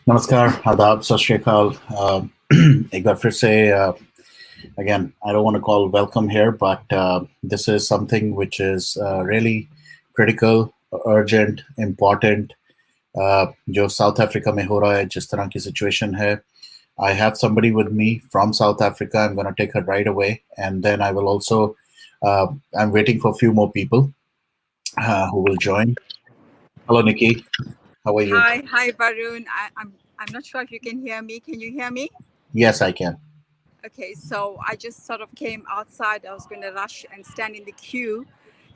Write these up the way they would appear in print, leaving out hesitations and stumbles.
नमस्कार, आदाब, सत श्री अकाल. एक बार फिर से again, I don't want to call welcome here, but this is something which is really critical, urgent, important. जो साउथ अफ्रीका में हो रहा है, जिस तरह की सिचुएशन है. I have somebody with me from South Africa. I'm going to take her right away, and then I will also. I'm waiting for a few more people who will join. Hello, Nikki. How are you? Hi, Varun. I'm not sure if you can hear me. Can you hear me? Yes, I can. Okay, so I just sort of came outside. I was going to rush and stand in the queue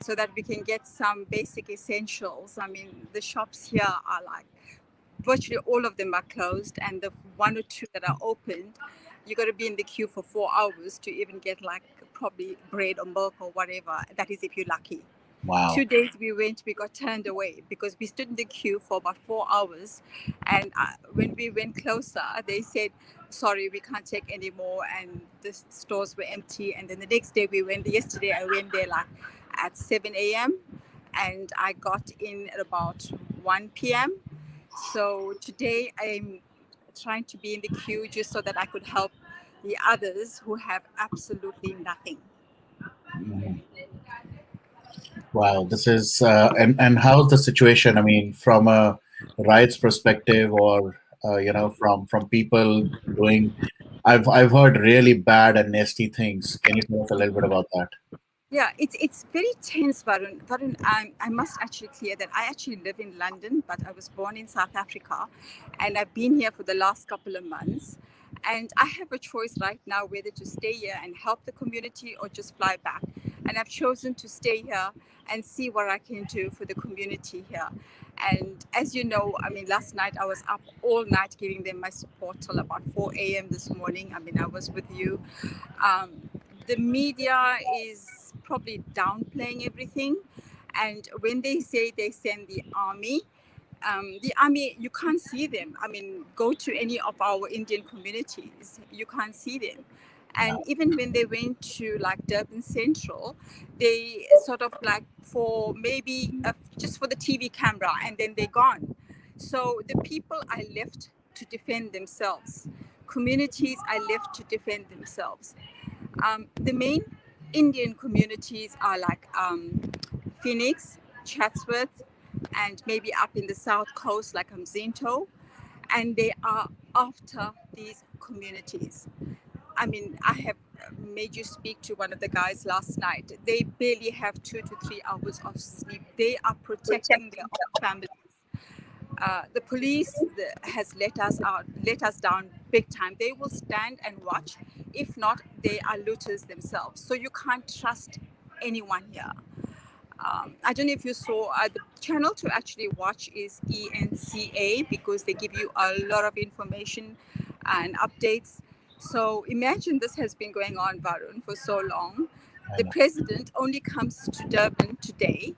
so that we can get some basic essentials. I mean, the shops here are like virtually all of them are closed, and the one or two that are opened, you got to be in the queue for 4 hours to even get like probably bread or milk or whatever. That is if you're lucky. Wow. 2 days we got turned away because we stood in the queue for about 4 hours, and when we went closer they said sorry, we can't take any more, and the stores were empty. And then the next day yesterday I went there like at 7 a.m. and I got in at about 1 p.m. So today I'm trying to be in the queue just so that I could help the others who have absolutely nothing. Mhm. Wow, this is and how's the situation? I mean, from a rights perspective, or from people doing. I've heard really bad and nasty things. Can you tell us a little bit about that? Yeah, it's very tense, Varun. Varun, I must actually clear that I actually live in London, but I was born in South Africa, and I've been here for the last couple of months. And I have a choice right now whether to stay here and help the community or just fly back. And I've chosen to stay here and see what I can do for the community here. And as you know, I mean, last night I was up all night giving them my support till about 4 a.m. this morning. I mean, I was with you. The media is probably downplaying everything. And when they say they send the army, you can't see them. I mean, go to any of our Indian communities, you can't see them. And even when they went to like Durban Central, they sort of like for maybe just for the TV camera, and then they're gone. So the people are left to defend themselves. Communities are left to defend themselves. The main Indian communities are like Phoenix, Chatsworth, and maybe up in the south coast like Mzinto, and they are after these communities. I mean, I have made you speak to one of the guys last night. They barely have 2 to 3 hours of sleep. They are protecting their own families. The police has let us down big time. They will stand and watch. If not, they are looters themselves. So you can't trust anyone here. I don't know if you saw the channel to actually watch is ENCA because they give you a lot of information and updates. So imagine this has been going on, Varun, for so long. The president only comes to Durban today,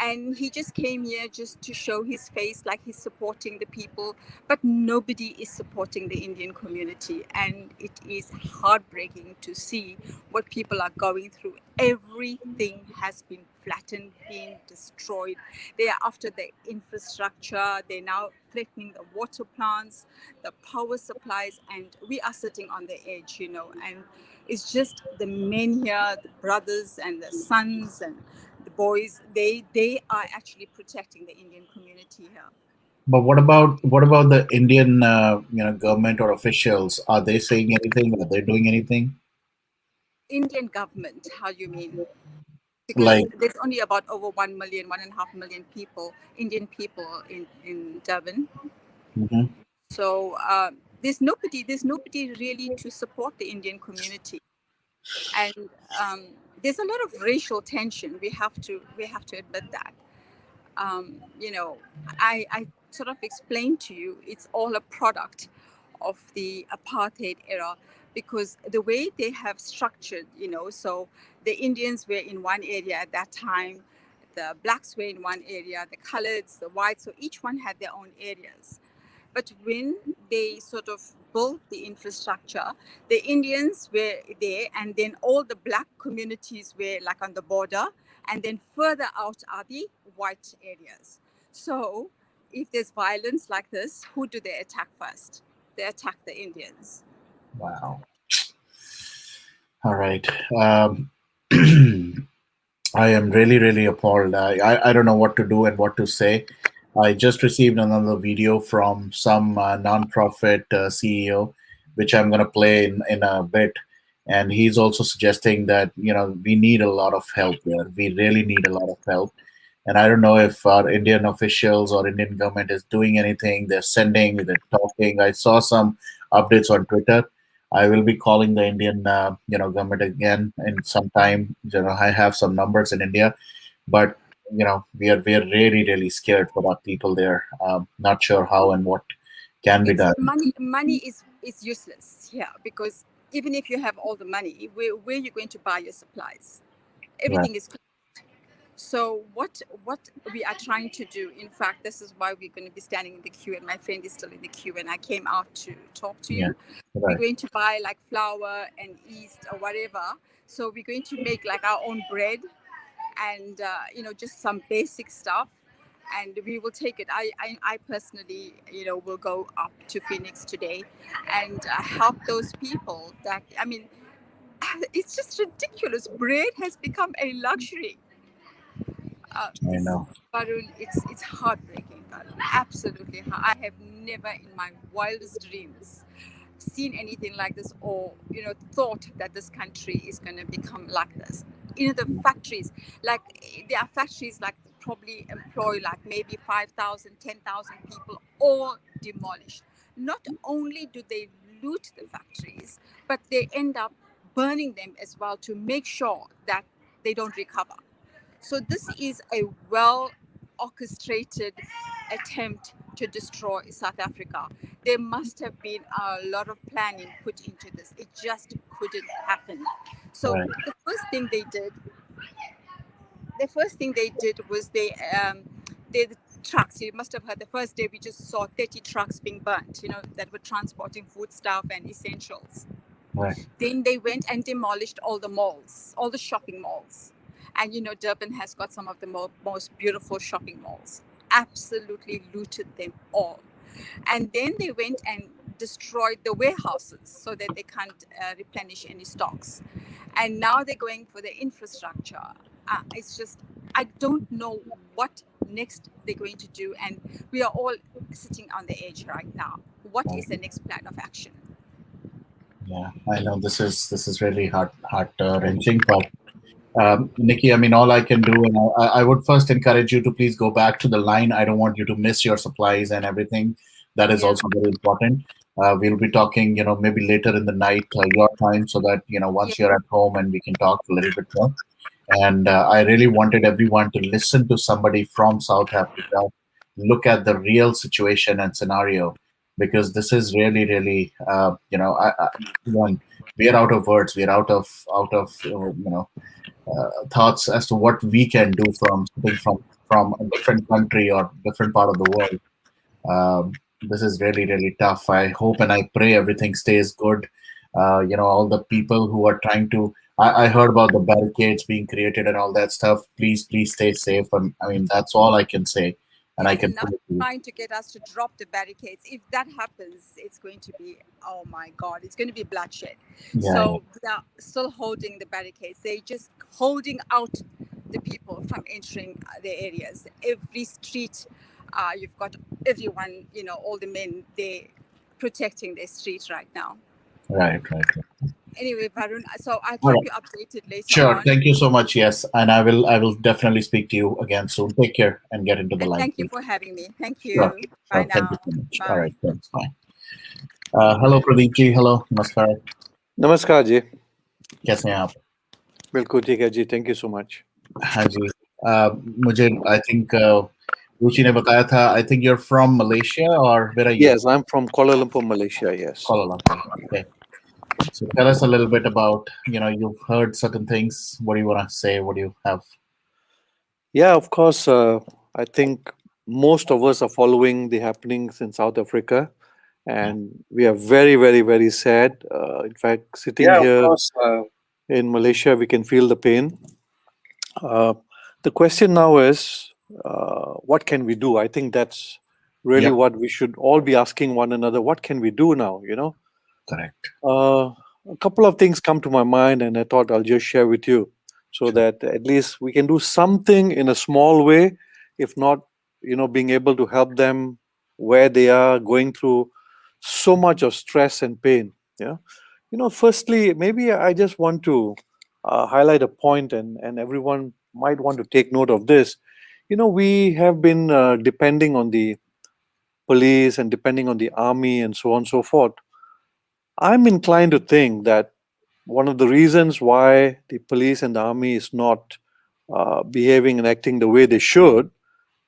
and he just came here just to show his face like he's supporting the people, but nobody is supporting the Indian community. And it is heartbreaking to see what people are going through. Everything has been flattened, been destroyed. They are after the infrastructure. They're now threatening the water plants, the power supplies, and we are sitting on the edge, and it's just the men here, the brothers and the sons and the boys. They are actually protecting the Indian community here. But what about the Indian government or officials? Are they saying anything? Are they doing anything? Indian government, how you mean? Because Like, there's only about over 1 million, 1.5 million people, Indian people in Durban. mhm. So there's nobody really to support the Indian community. And there's a lot of racial tension. We have to admit that. I sort of explained to you, it's all a product of the apartheid era, because the way they have structured, so the Indians were in one area at that time, the blacks were in one area, the coloreds, the whites, so each one had their own areas. But when they sort of built the infrastructure, the Indians were there, and then all the black communities were like on the border, and then further out are the white areas. So if there's violence like this, who do they attack first? They attack the Indians. Wow. All right. I am really, really appalled. I don't know what to do and what to say. I just received another video from some nonprofit CEO, which I'm going to play in a bit. And he's also suggesting that, we need a lot of help here. We really need a lot of help. And I don't know if our Indian officials or Indian government is doing anything. They're sending, they're talking. I saw some updates on Twitter. I will be calling the Indian, government again in some time. I have some numbers in India, but we are really really scared for our people there. Not sure how and what can be It's done. money is useless here, because even if you have all the money, where are you going to buy your supplies? Everything Right. is. So what we are trying to do, in fact, this is why we're going to be standing in the queue, and my friend is still in the queue, and I came out to talk to Yeah. you. We're Right. going to buy like flour and yeast or whatever. So we're going to make like our own bread, and just some basic stuff, and we will take it. I personally, will go up to Phoenix today and help those people. That, I mean, it's just ridiculous. Bread has become a luxury. I know. Varun, it's heartbreaking, Varun. Absolutely. I have never in my wildest dreams seen anything like this, or thought that this country is going to become like this. The factories, like there are factories like probably employ like maybe 5,000, 10,000 people, all demolished. Not only do they loot the factories, but they end up burning them as well to make sure that they don't recover. So this is a well orchestrated attempt to destroy South Africa. There must have been a lot of planning put into this. It just couldn't happen. So Right. the first thing they did was the trucks. You must have heard the first day we just saw 30 trucks being burnt, that were transporting food stuff and essentials. Right. Then they went and demolished all the malls, all the shopping malls. And Durban has got some of the most beautiful shopping malls. Absolutely looted them all. And then they went and destroyed the warehouses so that they can't replenish any stocks. And now they're going for the infrastructure. It's just, I don't know what next they're going to do. And we are all sitting on the edge right now. What is the next plan of action? Yeah, I know this is really heart wrenching, but Nikki, I mean, all I can do, and I would first encourage you to please go back to the line. I don't want you to miss your supplies and everything. That is Yeah. also very important. We'll be talking, maybe later in the night, your time, so that once Yeah. you're at home and we can talk a little bit more. And I really wanted everyone to listen to somebody from South Africa, look at the real situation and scenario, because this is really, really, one, we are out of words, we are out of thoughts as to what we can do from sitting from a different country or different part of the world. This is really really tough. I hope and I pray everything stays good. All the people who are trying to. I heard about the barricades being created and all that stuff. Please stay safe. And I mean that's all I can say, and I Yes, can and now put it to you. trying to get us to drop the barricades. If that happens, it's going to be, oh my God, it's going to be bloodshed. Yeah, So they are still holding the barricades. They're just holding out the people from entering their areas. Every street, you've got everyone, all the men, they're protecting their street right now. right. Anyway, Varun, so I'll All keep right. you updated later Sure. on. Thank you so much. Yes, and I will definitely speak to you again soon. Take care and get into the And line, thank you please. for having me. Thank Sure. you. Bye Sure. Thank now. you so much. All Bye. right. Thanks. Bye. Hello Pradeep ji. Hello. Namaskar. नमस्कार जी कैसे हैं आप? बिल्कुल ठीक है जी thank you so much हाँ जी। मुझे I think रुचि ने बताया था, I think you're from Malaysia or where are you? Yes, I'm from Kuala Lumpur, Malaysia. Yes. Kuala Lumpur. Okay. So tell us a little bit about, you've heard certain things. What do you want to say? What do you have? Yeah, of course. I think most of us are following the happenings in South Africa, and we are very, very, very sad. In fact, sitting here in Malaysia, we can feel the pain. The question now is, what can we do? I think that's really Yeah, what we should all be asking one another. What can we do now? correct. A couple of things come to my mind, and I thought I'll just share with you so Sure. that at least we can do something in a small way, if not, being able to help them where they are going through so much of stress and pain. Yeah. Firstly, maybe I just want to highlight a point, and everyone might want to take note of this. We have been depending on the police and depending on the army and so on and so forth. I'm inclined to think that one of the reasons why the police and the army is not behaving and acting the way they should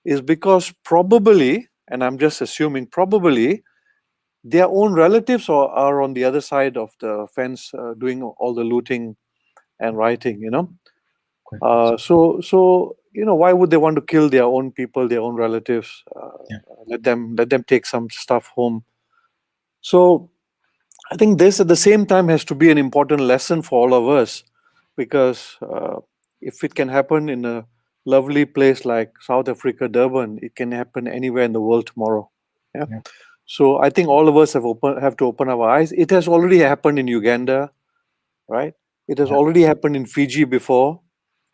is because probably, and I'm just assuming probably, their own relatives are on the other side of the fence doing all the looting and rioting. Quite possible. So why would they want to kill their own people, their own relatives? Yeah. Let them take some stuff home. So I think this at the same time has to be an important lesson for all of us, because if it can happen in a lovely place like South Africa, Durban, it can happen anywhere in the world tomorrow. Yeah. Yeah. So I think all of us have to open our eyes. It has already happened in Uganda, right? It has Yeah. already happened in Fiji before,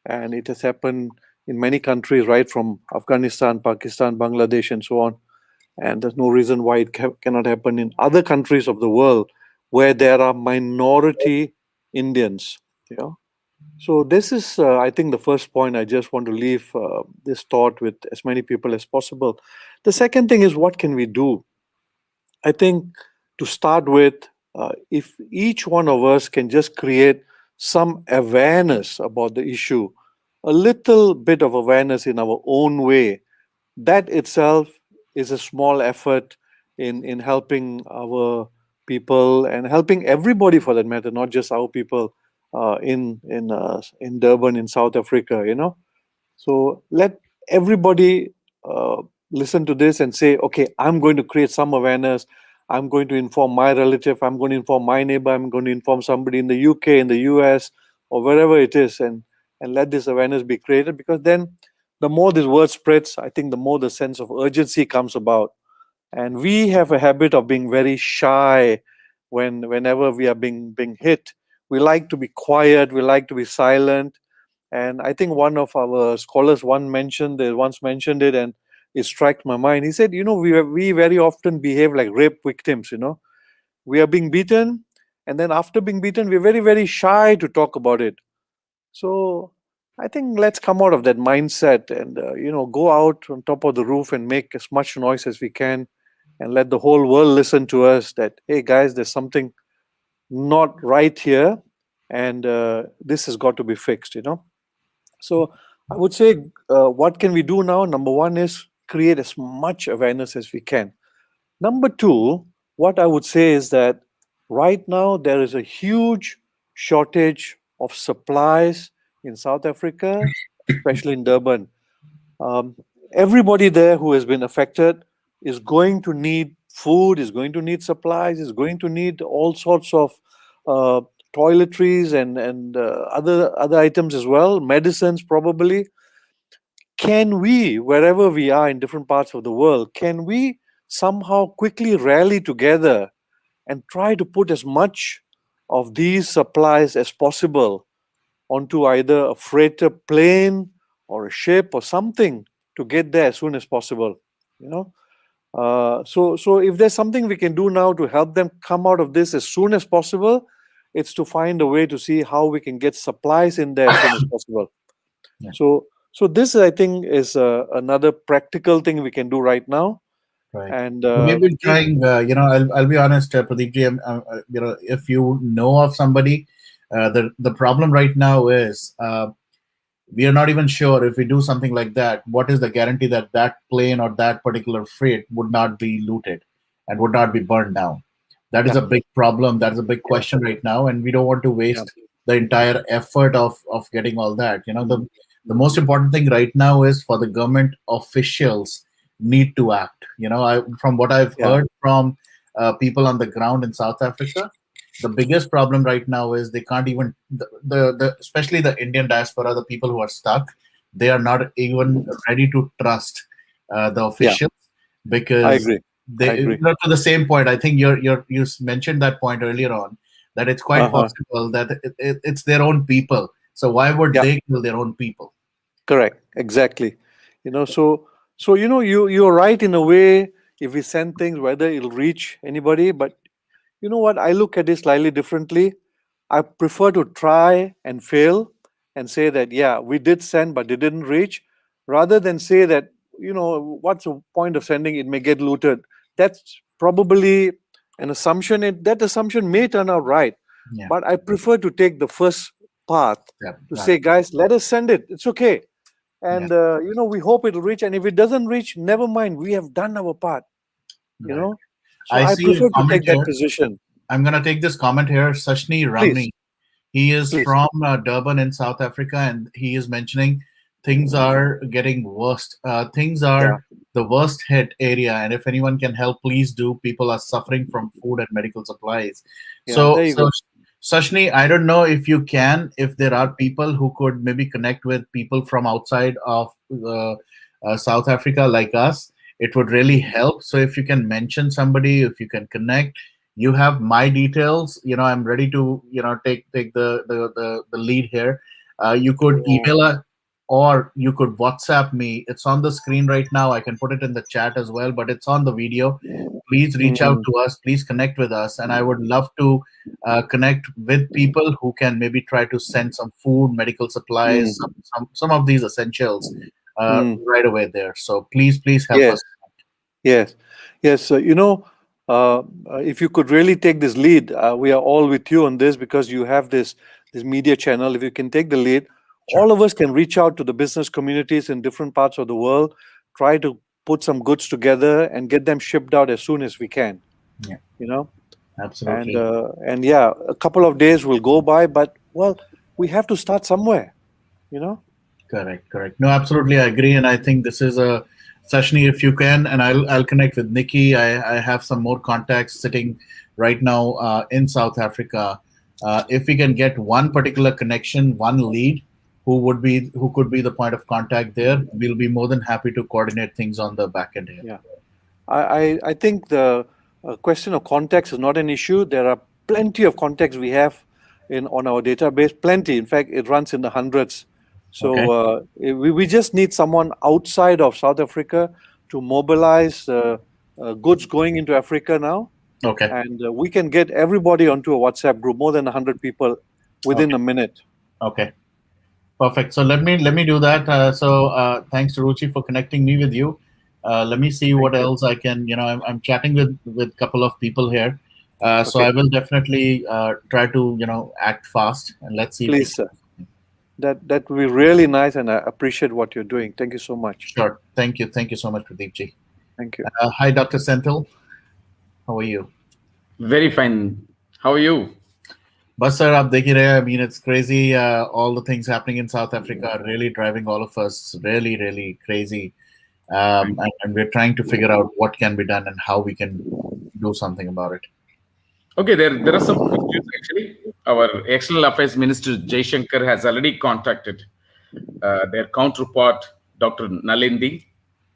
and it has happened in many countries, right from Afghanistan, Pakistan, Bangladesh, and so on. And there's no reason why it cannot happen in other countries of the world where there are minority Indians. So this is, I think, the first point. I just want to leave this thought with as many people as possible. The second thing is, what can we do? I think to start with, if each one of us can just create some awareness about the issue, a little bit of awareness in our own way, that itself is a small effort in helping our people and helping everybody for that matter, not just our people in Durban, in South Africa. So let everybody listen to this and say, okay, I'm going to create some awareness. I'm going to inform my relative. I'm going to inform my neighbor. I'm going to inform somebody in the UK, in the US, or wherever it is, and let this awareness be created. Because then, the more this word spreads, I think the more the sense of urgency comes about. And we have a habit of being very shy whenever we are being hit. We like to be quiet. We like to be silent. And I think one of our scholars once mentioned it, and it struck my mind. He said, we very often behave like rape victims. We are being beaten, and then after being beaten, we're very, very shy to talk about it. So I think let's come out of that mindset and go out on top of the roof and make as much noise as we can, and let the whole world listen to us. That, hey guys, there's something not right here, and this has got to be fixed. So I would say, what can we do now? Number one is create as much awareness as we can. Number two, what I would say is that right now there is a huge shortage of supplies in South Africa, especially in Durban. Um, Everybody there who has been affected is going to need food, is going to need supplies, is going to need all sorts of uh, toiletries and other items as well, medicines probably. Can we, wherever we are in different parts of the world, can we somehow quickly rally together and try to put as much of these supplies as possible onto either a freighter plane or a ship or something to get there as soon as possible? So if there's something we can do now to help them come out of this as soon as possible, it's to find a way to see how we can get supplies in there as soon as possible. Yeah. So this, I think, is another practical thing we can do right now. Right. And We've been trying. I'll be honest, Pradeep ji. If you know of somebody, the problem right now is we are not even sure if we do something like that, what is the guarantee that that plane or that particular freight would not be looted and would not be burned down? That is a big problem. That is a big question right now, and we don't want to waste the entire effort of getting all that. The most important thing right now is for the government officials need to act. From what I've heard from people on the ground in South Africa, the biggest problem right now is they can't even the especially the Indian diaspora, the people who are stuck, they are not even ready to trust the officials. I because agree. I they, agree. to the same point. I think you mentioned that point earlier on, that it's quite Uh-huh. possible that it's their own people. So why would Yeah, they kill their own people? correct. Exactly. So you're right in a way. If we send things, whether it'll reach anybody, but you know what? I look at it slightly differently. I prefer to try and fail and say that, yeah, we did send, but it didn't reach, rather than say that, what's the point of sending? It may get looted. That's probably an assumption. That assumption may turn out right. Yeah, But I prefer to take the first path yeah, to got it. say, guys, let us send it. It's okay. Yeah, And, we hope it'll reach. And if it doesn't reach, never mind. We have done our part, you right. know. So I I see a prefer to comment take that here. position. I'm gonna take this comment here. Sashni Please, Ramni. He is please. from Durban in South Africa, and he is mentioning things are getting worse. Things Yeah. are the worst hit area, and if anyone can help, please do. People are suffering from food and medical supplies. Yeah, So, there you go. Sashni, I don't know if you can, if there are people who could maybe connect with people from outside of South Africa like us, it would really help. So, if you can mention somebody, if you can connect, you have my details. I'm ready to take the lead here. You could Yeah. email us, or you could WhatsApp me. It's on the screen right now. I can put it in the chat as well, but it's on the video. Please reach out Mm, to us, please connect with us, and I would love to connect with people who can maybe try to send some food, medical supplies, mm, some of these essentials mm. right away there. So please help Yes, us. yes, yes. If you could really take this lead, we are all with you on this because you have this media channel. If you can take the lead, Sure. all of us can reach out to the business communities in different parts of the world, try to put some goods together and get them shipped out as soon as we can. Yeah, You know, and absolutely. and yeah, a couple of days will go by, but well, we have to start somewhere. You know. Correct, correct. No, absolutely, I agree, and I think this is a Sashni, if you can, and I'll connect with Nikki. I have some more contacts sitting right now in South Africa. If we can get one particular connection, one lead, who could be the point of contact there, we'll be more than happy to coordinate things on the back end here. Yeah. I think the question of context is not an issue. There are plenty of contacts we have on our database. Plenty. In fact, it runs in the hundreds. Okay, So we just need someone outside of South Africa to mobilize goods going into Africa now, okay, and we can get everybody onto a WhatsApp group, more than 100 people, within okay, a minute. okay. Perfect. So let me do that. Thanks to Ruchi for connecting me with you. Let me see Thank what you. else I can. I'm chatting with a couple of people here. So I Okay, will definitely try to act fast, and let's see if we please, can. sir. That would be really nice, and I appreciate what you're doing. Thank you so much. Sure. Thank you so much, Pradeep ji. Thank you. Hi, Dr. Senthil. How are you? Very fine. How are you? Bas sir, aap dekh hi rahe hain. I mean, it's crazy. All the things happening in South Africa are really driving all of us really, really crazy. And we're trying to figure out what can be done and how we can do something about it. Okay, there are some good news actually. Our External Affairs Minister Jaishankar has already contacted their counterpart, Dr. Nalindi,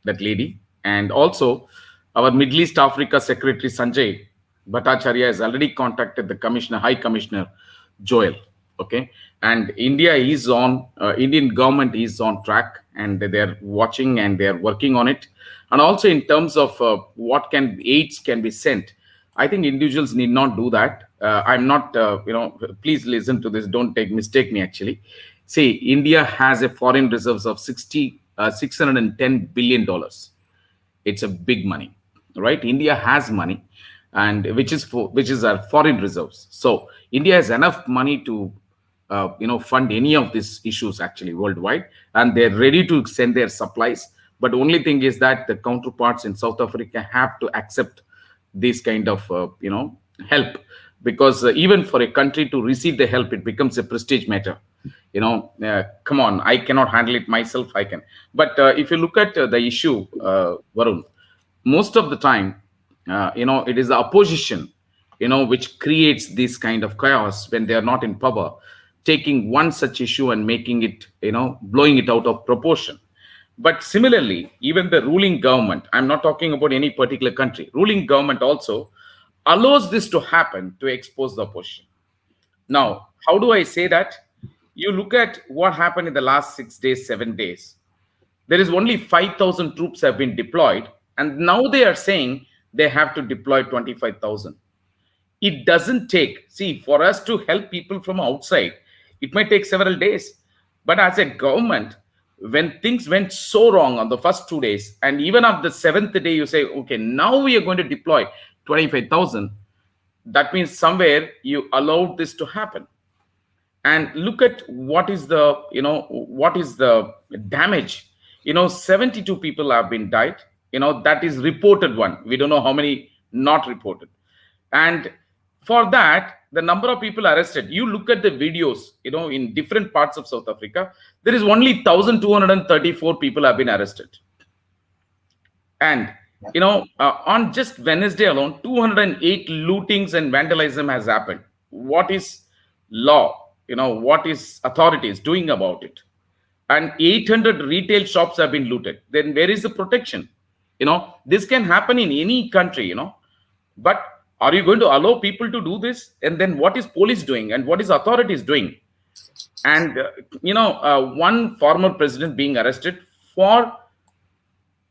that lady, and also our Middle East Africa Secretary Sanjay Bhattacharya has already contacted the Commissioner, High Commissioner Joel. Okay, and Indian government is on track, and they're watching and they're working on it. And also in terms of what can aids can be sent, I think individuals need not do that. I'm not, please listen to this. Don't mistake me actually. See, India has a foreign reserves of $610 billion. It's a big money, right? India has money, and which is our foreign reserves. So India has enough money to fund any of these issues actually worldwide, and they're ready to send their supplies. But only thing is that the counterparts in South Africa have to accept this kind of help, because even for a country to receive the help, it becomes a prestige matter. Come on, I cannot handle it myself. I can, but if you look at the issue, Varun, most of the time, it is the opposition, which creates this kind of chaos when they are not in power, taking one such issue and making it, blowing it out of proportion. But similarly, even the ruling government, I'm not talking about any particular country, ruling government also allows this to happen to expose the opposition. Now, how do I say that? You look at what happened in the last 6 days, 7 days. There is only 5,000 troops have been deployed, and now they are saying they have to deploy 25,000. It doesn't take, see, for us to help people from outside, it might take several days. But as a government, when things went so wrong on the first 2 days, and even after the seventh day, you say, okay, now we are going to deploy 25,000. That means somewhere you allowed this to happen. And look at what is the, what is the damage. 72 people have been died. That is reported one. We don't know how many not reported. And for that, the number of people arrested, you look at the videos, in different parts of South Africa, there is only 1,234 people have been arrested. And, on just Wednesday alone, 208 lootings and vandalism has happened. What is law? What is authorities doing about it? And 800 retail shops have been looted. Then where is the protection? This can happen in any country, but are you going to allow people to do this? And then what is police doing and what is authorities doing? And one former president being arrested for,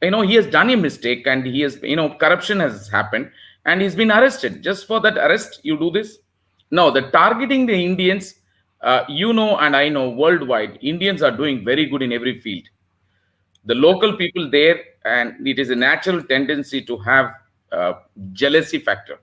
he has done a mistake, and he has, corruption has happened, and he's been arrested. Just for that arrest, you do this? No, the targeting the Indians, and I know worldwide, Indians are doing very good in every field. The local people there, and it is a natural tendency to have jealousy factor,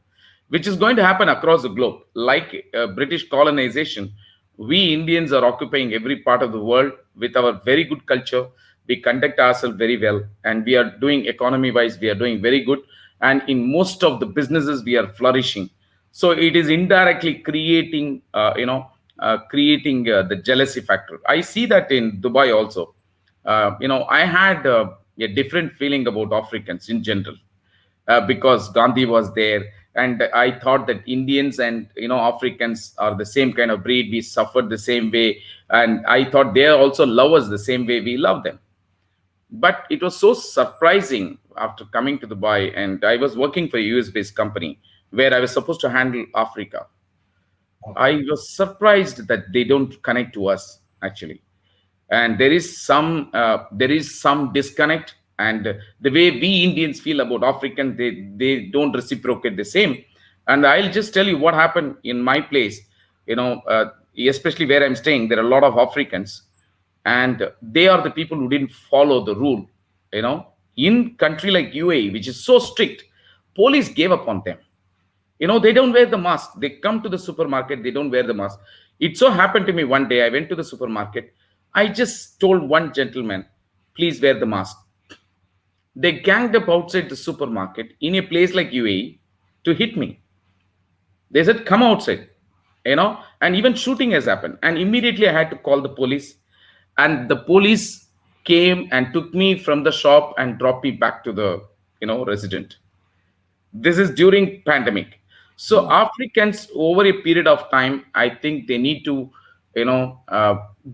which is going to happen across the globe. Like British colonization, we Indians are occupying every part of the world with our very good culture. We conduct ourselves very well, and we are doing economy-wise, we are doing very good. And in most of the businesses, we are flourishing. So it is indirectly creating, the jealousy factor. I see that in Dubai also. I had a different feeling about Africans in general, because Gandhi was there, and I thought that Indians and Africans are the same kind of breed. We suffered the same way, and I thought they also love us the same way we love them. But it was so surprising after coming to Dubai, and I was working for a US-based company where I was supposed to handle Africa. I was surprised that they don't connect to us actually, and there is some disconnect. And the way we Indians feel about African, they don't reciprocate the same. And I'll just tell you what happened in my place. Especially where I'm staying, there are a lot of Africans, and they are the people who didn't follow the rule. In country like UAE, which is so strict, police gave up on them. They don't wear the mask. They come to the supermarket, they don't wear the mask. It so happened to me one day, I went to the supermarket. I just told one gentleman, please wear the mask. They ganged up outside the supermarket in a place like UAE to hit me. They said, come outside, and even shooting has happened. And immediately I had to call the police, and the police came and took me from the shop and dropped me back to the, resident. This is during pandemic. So Africans over a period of time, I think they need to,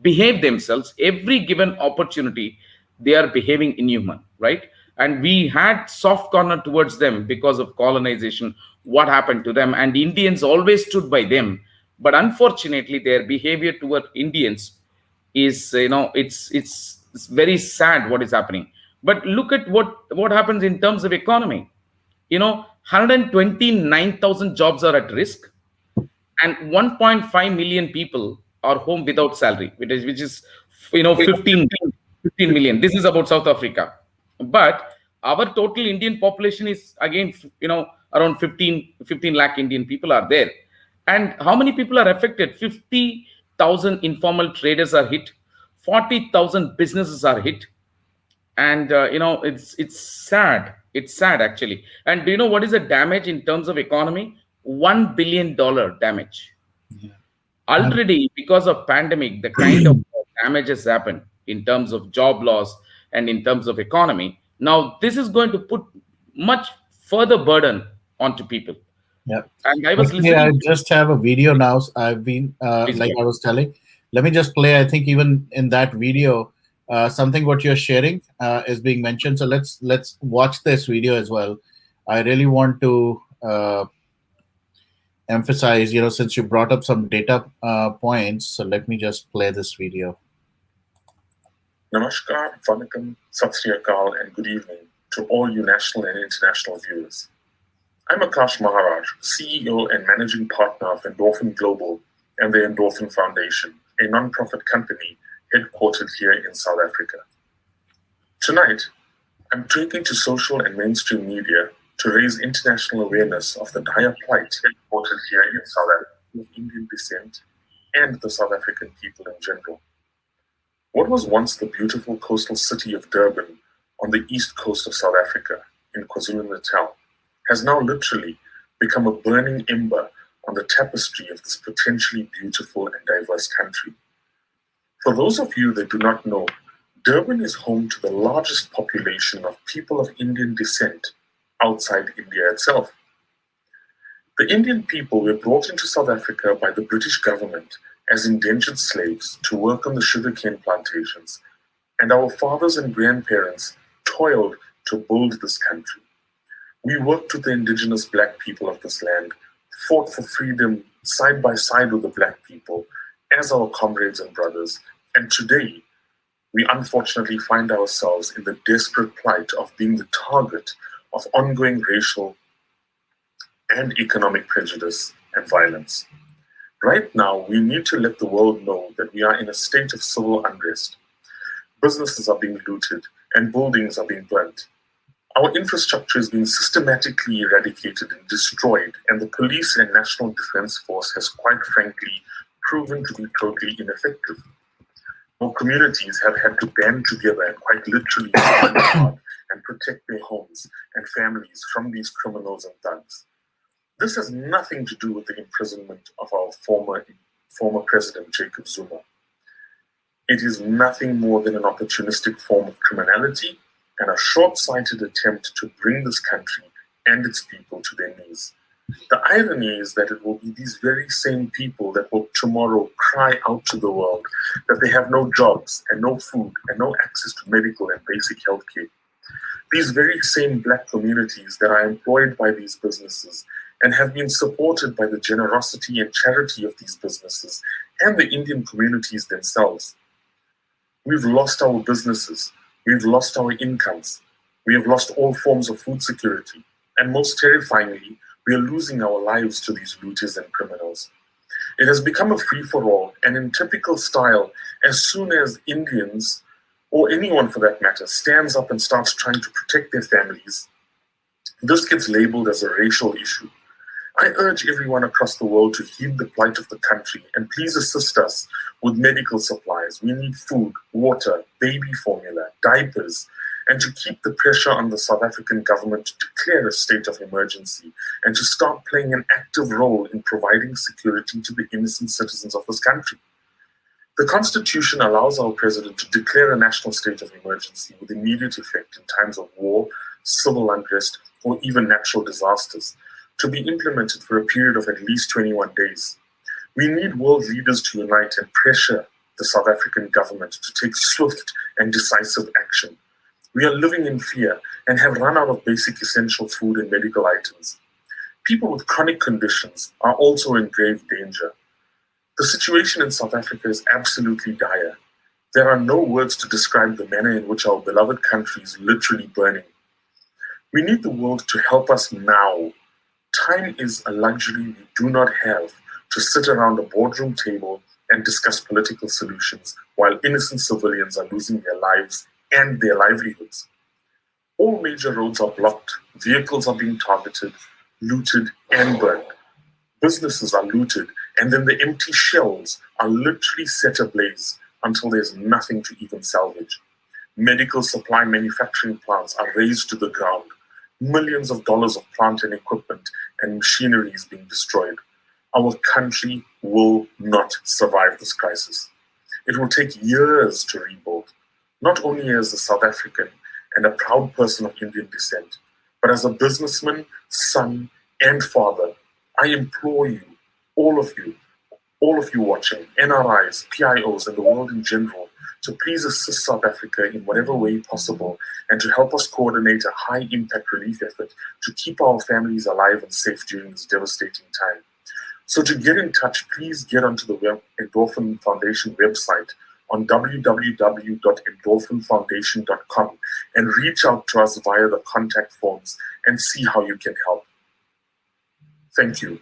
behave themselves. Every given opportunity, they are behaving inhuman, right? And we had soft corner towards them because of colonization, what happened to them. And Indians always stood by them. But unfortunately, their behavior toward Indians is, it's very sad what is happening. But look at what happens in terms of economy. 129,000 jobs are at risk, and 1.5 million people are home without salary, which is 15 million. This is about South Africa. But our total Indian population is again, around 15 lakh Indian people are there. And how many people are affected? 50,000 informal traders are hit. 40,000 businesses are hit. And, it's sad. It's sad, actually. And do you know what is the damage in terms of economy? $1 billion damage. Yeah. Already, because of pandemic, the kind of damage has happened in terms of job loss and in terms of economy. Now, this is going to put much further burden onto people. Yeah. And I was listening. I just have a video now. I've been, like I was telling, let me just play. I think even in that video, something what you're sharing is being mentioned. So let's watch this video as well. I really want to emphasize, since you brought up some data points, so let me just play this video. Namaskar, Vanakkam, Sat Sri Akal, and good evening to all you national and international viewers. I'm Akash Maharaj, CEO and Managing Partner of Endorphin Global and the Endorphin Foundation, a non-profit company headquartered here in South Africa. Tonight, I'm taking to social and mainstream media to raise international awareness of the dire plight headquartered here in South Africa of Indian descent and the South African people in general. What was once the beautiful coastal city of Durban on the east coast of South Africa in KwaZulu-Natal has now literally become a burning ember on the tapestry of this potentially beautiful and diverse country. For those of you that do not know, Durban is home to the largest population of people of Indian descent outside India itself. The Indian people were brought into South Africa by the British government as indentured slaves to work on the sugarcane plantations, and our fathers and grandparents toiled to build this country. We worked with the indigenous black people of this land, fought for freedom side by side with the black people as our comrades and brothers, and today we unfortunately find ourselves in the desperate plight of being the target of ongoing racial and economic prejudice and violence. Right now, we need to let the world know that we are in a state of civil unrest. Businesses are being looted and buildings are being burnt. Our infrastructure is being systematically eradicated and destroyed, and the police and National Defense Force has quite frankly proven to be totally ineffective. Our communities have had to band together and quite literally stand guard and protect their homes and families from these criminals and thugs. This has nothing to do with the imprisonment of our former President Jacob Zuma. It is nothing more than an opportunistic form of criminality and a short-sighted attempt to bring this country and its people to their knees. The irony is that it will be these very same people that will tomorrow cry out to the world that they have no jobs and no food and no access to medical and basic health care. These very same black communities that are employed by these businesses and have been supported by the generosity and charity of these businesses and the Indian communities themselves. We've lost our businesses, we've lost our incomes, we have lost all forms of food security, and most terrifyingly, we are losing our lives to these looters and criminals. It has become a free-for-all, and in typical style, as soon as Indians, or anyone for that matter, stands up and starts trying to protect their families, this gets labeled as a racial issue. I urge everyone across the world to heed the plight of the country and please assist us with medical supplies. We need food, water, baby formula, diapers, and to keep the pressure on the South African government to declare a state of emergency and to start playing an active role in providing security to the innocent citizens of this country. The Constitution allows our president to declare a national state of emergency with immediate effect in times of war, civil unrest, or even natural disasters, to be implemented for a period of at least 21 days. We need world leaders to unite and pressure the South African government to take swift and decisive action. We are living in fear and have run out of basic essential food and medical items. People with chronic conditions are also in grave danger. The situation in South Africa is absolutely dire. There are no words to describe the manner in which our beloved country is literally burning. We need the world to help us now. Time is a luxury we do not have to sit around a boardroom table and discuss political solutions while innocent civilians are losing their lives and their livelihoods. All major roads are blocked, vehicles are being targeted, looted, and burned. Businesses are looted, and then the empty shells are literally set ablaze until there's nothing to even salvage. Medical supply manufacturing plants are razed to the ground. Millions of dollars of plant and equipment and machinery is being destroyed. Our country will not survive this crisis. It will take years to rebuild, not only as a South African and a proud person of Indian descent, but as a businessman, son, and father. I implore you, all of you watching, NRIs, PIOs, and the world in general, to please assist South Africa in whatever way possible and to help us coordinate a high-impact relief effort to keep our families alive and safe during this devastating time. So to get in touch, please get onto the Endorphin Foundation website on www.endorphinfoundation.com and reach out to us via the contact forms and see how you can help. Thank you.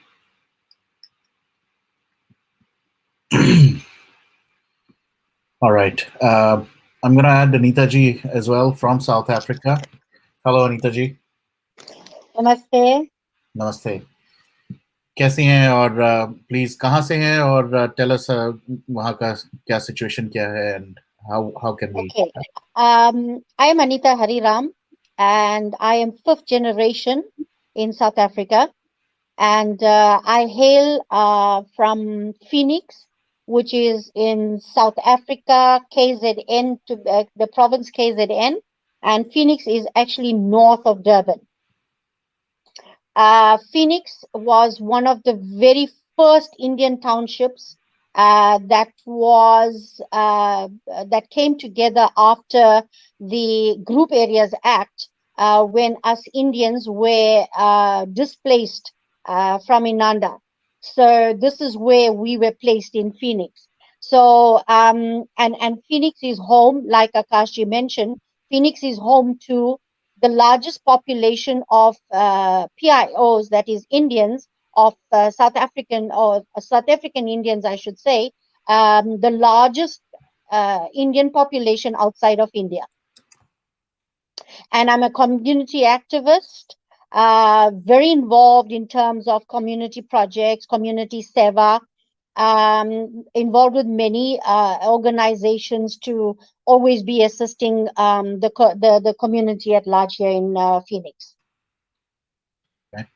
All right. I'm going to add Anita ji as well from South Africa. Hello, Anita ji. Namaste. Namaste. कैसी हैं और please कहाँ से हैं और tell us वहाँ का क्या सिचुएशन क्या है and how can we Okay. I am Anita Hariram and I am 5th generation in South Africa, and I hail from Phoenix, which is in South Africa, KZN, to the province KZN, and Phoenix is actually north of Durban. Phoenix was one of the very first Indian townships that came together after the Group Areas Act, when us Indians were displaced from Inanda. So this is where we were placed in Phoenix. So and Phoenix is home, like Akashji mentioned, Phoenix is home to the largest population of PIOs, that is Indians, of South African Indians, I should say, the largest Indian population outside of India. And I'm a community activist, very involved in terms of community projects, community seva, involved with many organizations to always be assisting the community at large here in Phoenix. Okay.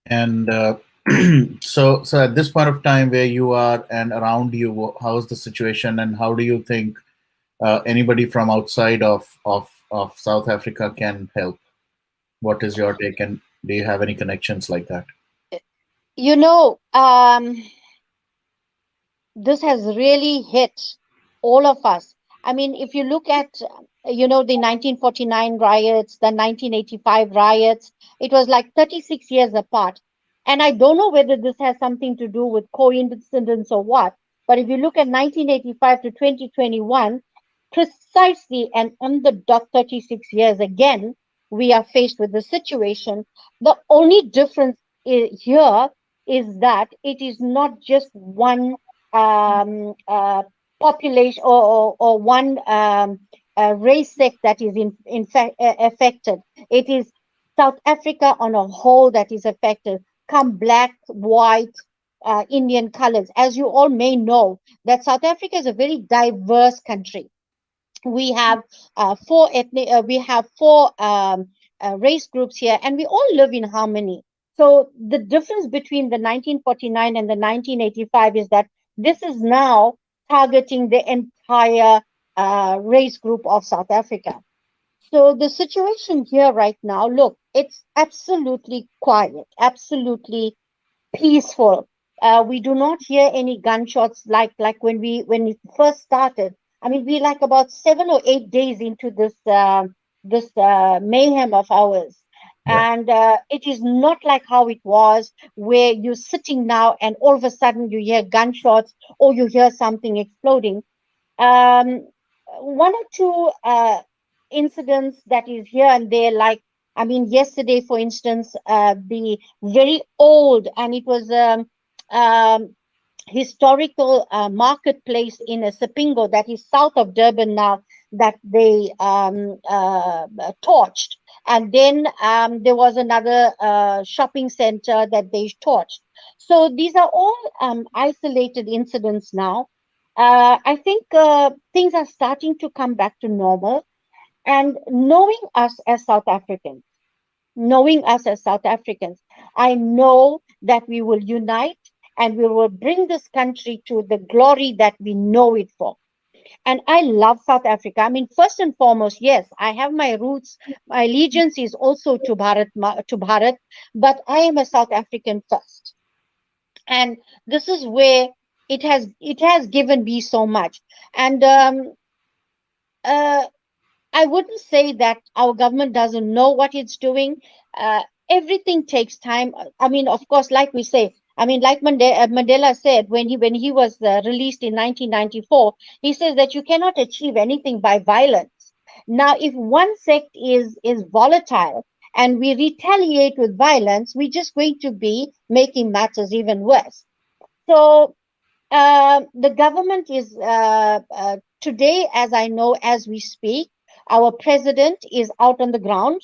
And so at this point of time where you are and around you, how is the situation and how do you think anybody from outside of South Africa can help? What is your take, and do you have any connections like that? You know, this has really hit all of us. I mean, if you look at, the 1949 riots, the 1985 riots, it was like 36 years apart. And I don't know whether this has something to do with coincidence or what, but if you look at 1985 to 2021, precisely and on the dot 36 years again, we are faced with the situation. The only difference here is that it is not just one population or one race sect that is in fact affected. It is South Africa on a whole that is affected. Come black, white, Indian colors. As you all may know, that South Africa is a very diverse country. We have four race groups here, and we all live in harmony. So the difference between the 1949 and the 1985 is that this is now targeting the entire race group of South Africa. So the situation here right now, look, it's absolutely quiet, absolutely peaceful. We do not hear any gunshots like when it first started. I mean, we like about 7 or 8 days into this mayhem of ours. Yeah. And it is not like how it was, where you're sitting now and all of a sudden you hear gunshots or you hear something exploding. One or two incidents that is here and there, like, I mean, yesterday, for instance, the very old, and it was historical marketplace in Sipingo that is south of Durban now, that they torched. And then there was another shopping center that they torched. So these are all isolated incidents now. I think things are starting to come back to normal. And knowing us as South Africans, I know that we will unite and we will bring this country to the glory that we know it for. And I love South Africa. I mean, first and foremost, yes, I have my roots. My allegiance is also to Bharat, but I am a South African first. And this is where it has given me so much. And I wouldn't say that our government doesn't know what it's doing. Everything takes time. I mean, of course, like we say, I mean, like Mandela said when he was released in 1994, he says that you cannot achieve anything by violence. Now, if one sect is volatile and we retaliate with violence, we're just going to be making matters even worse. So the government is today, as I know, as we speak, our president is out on the ground.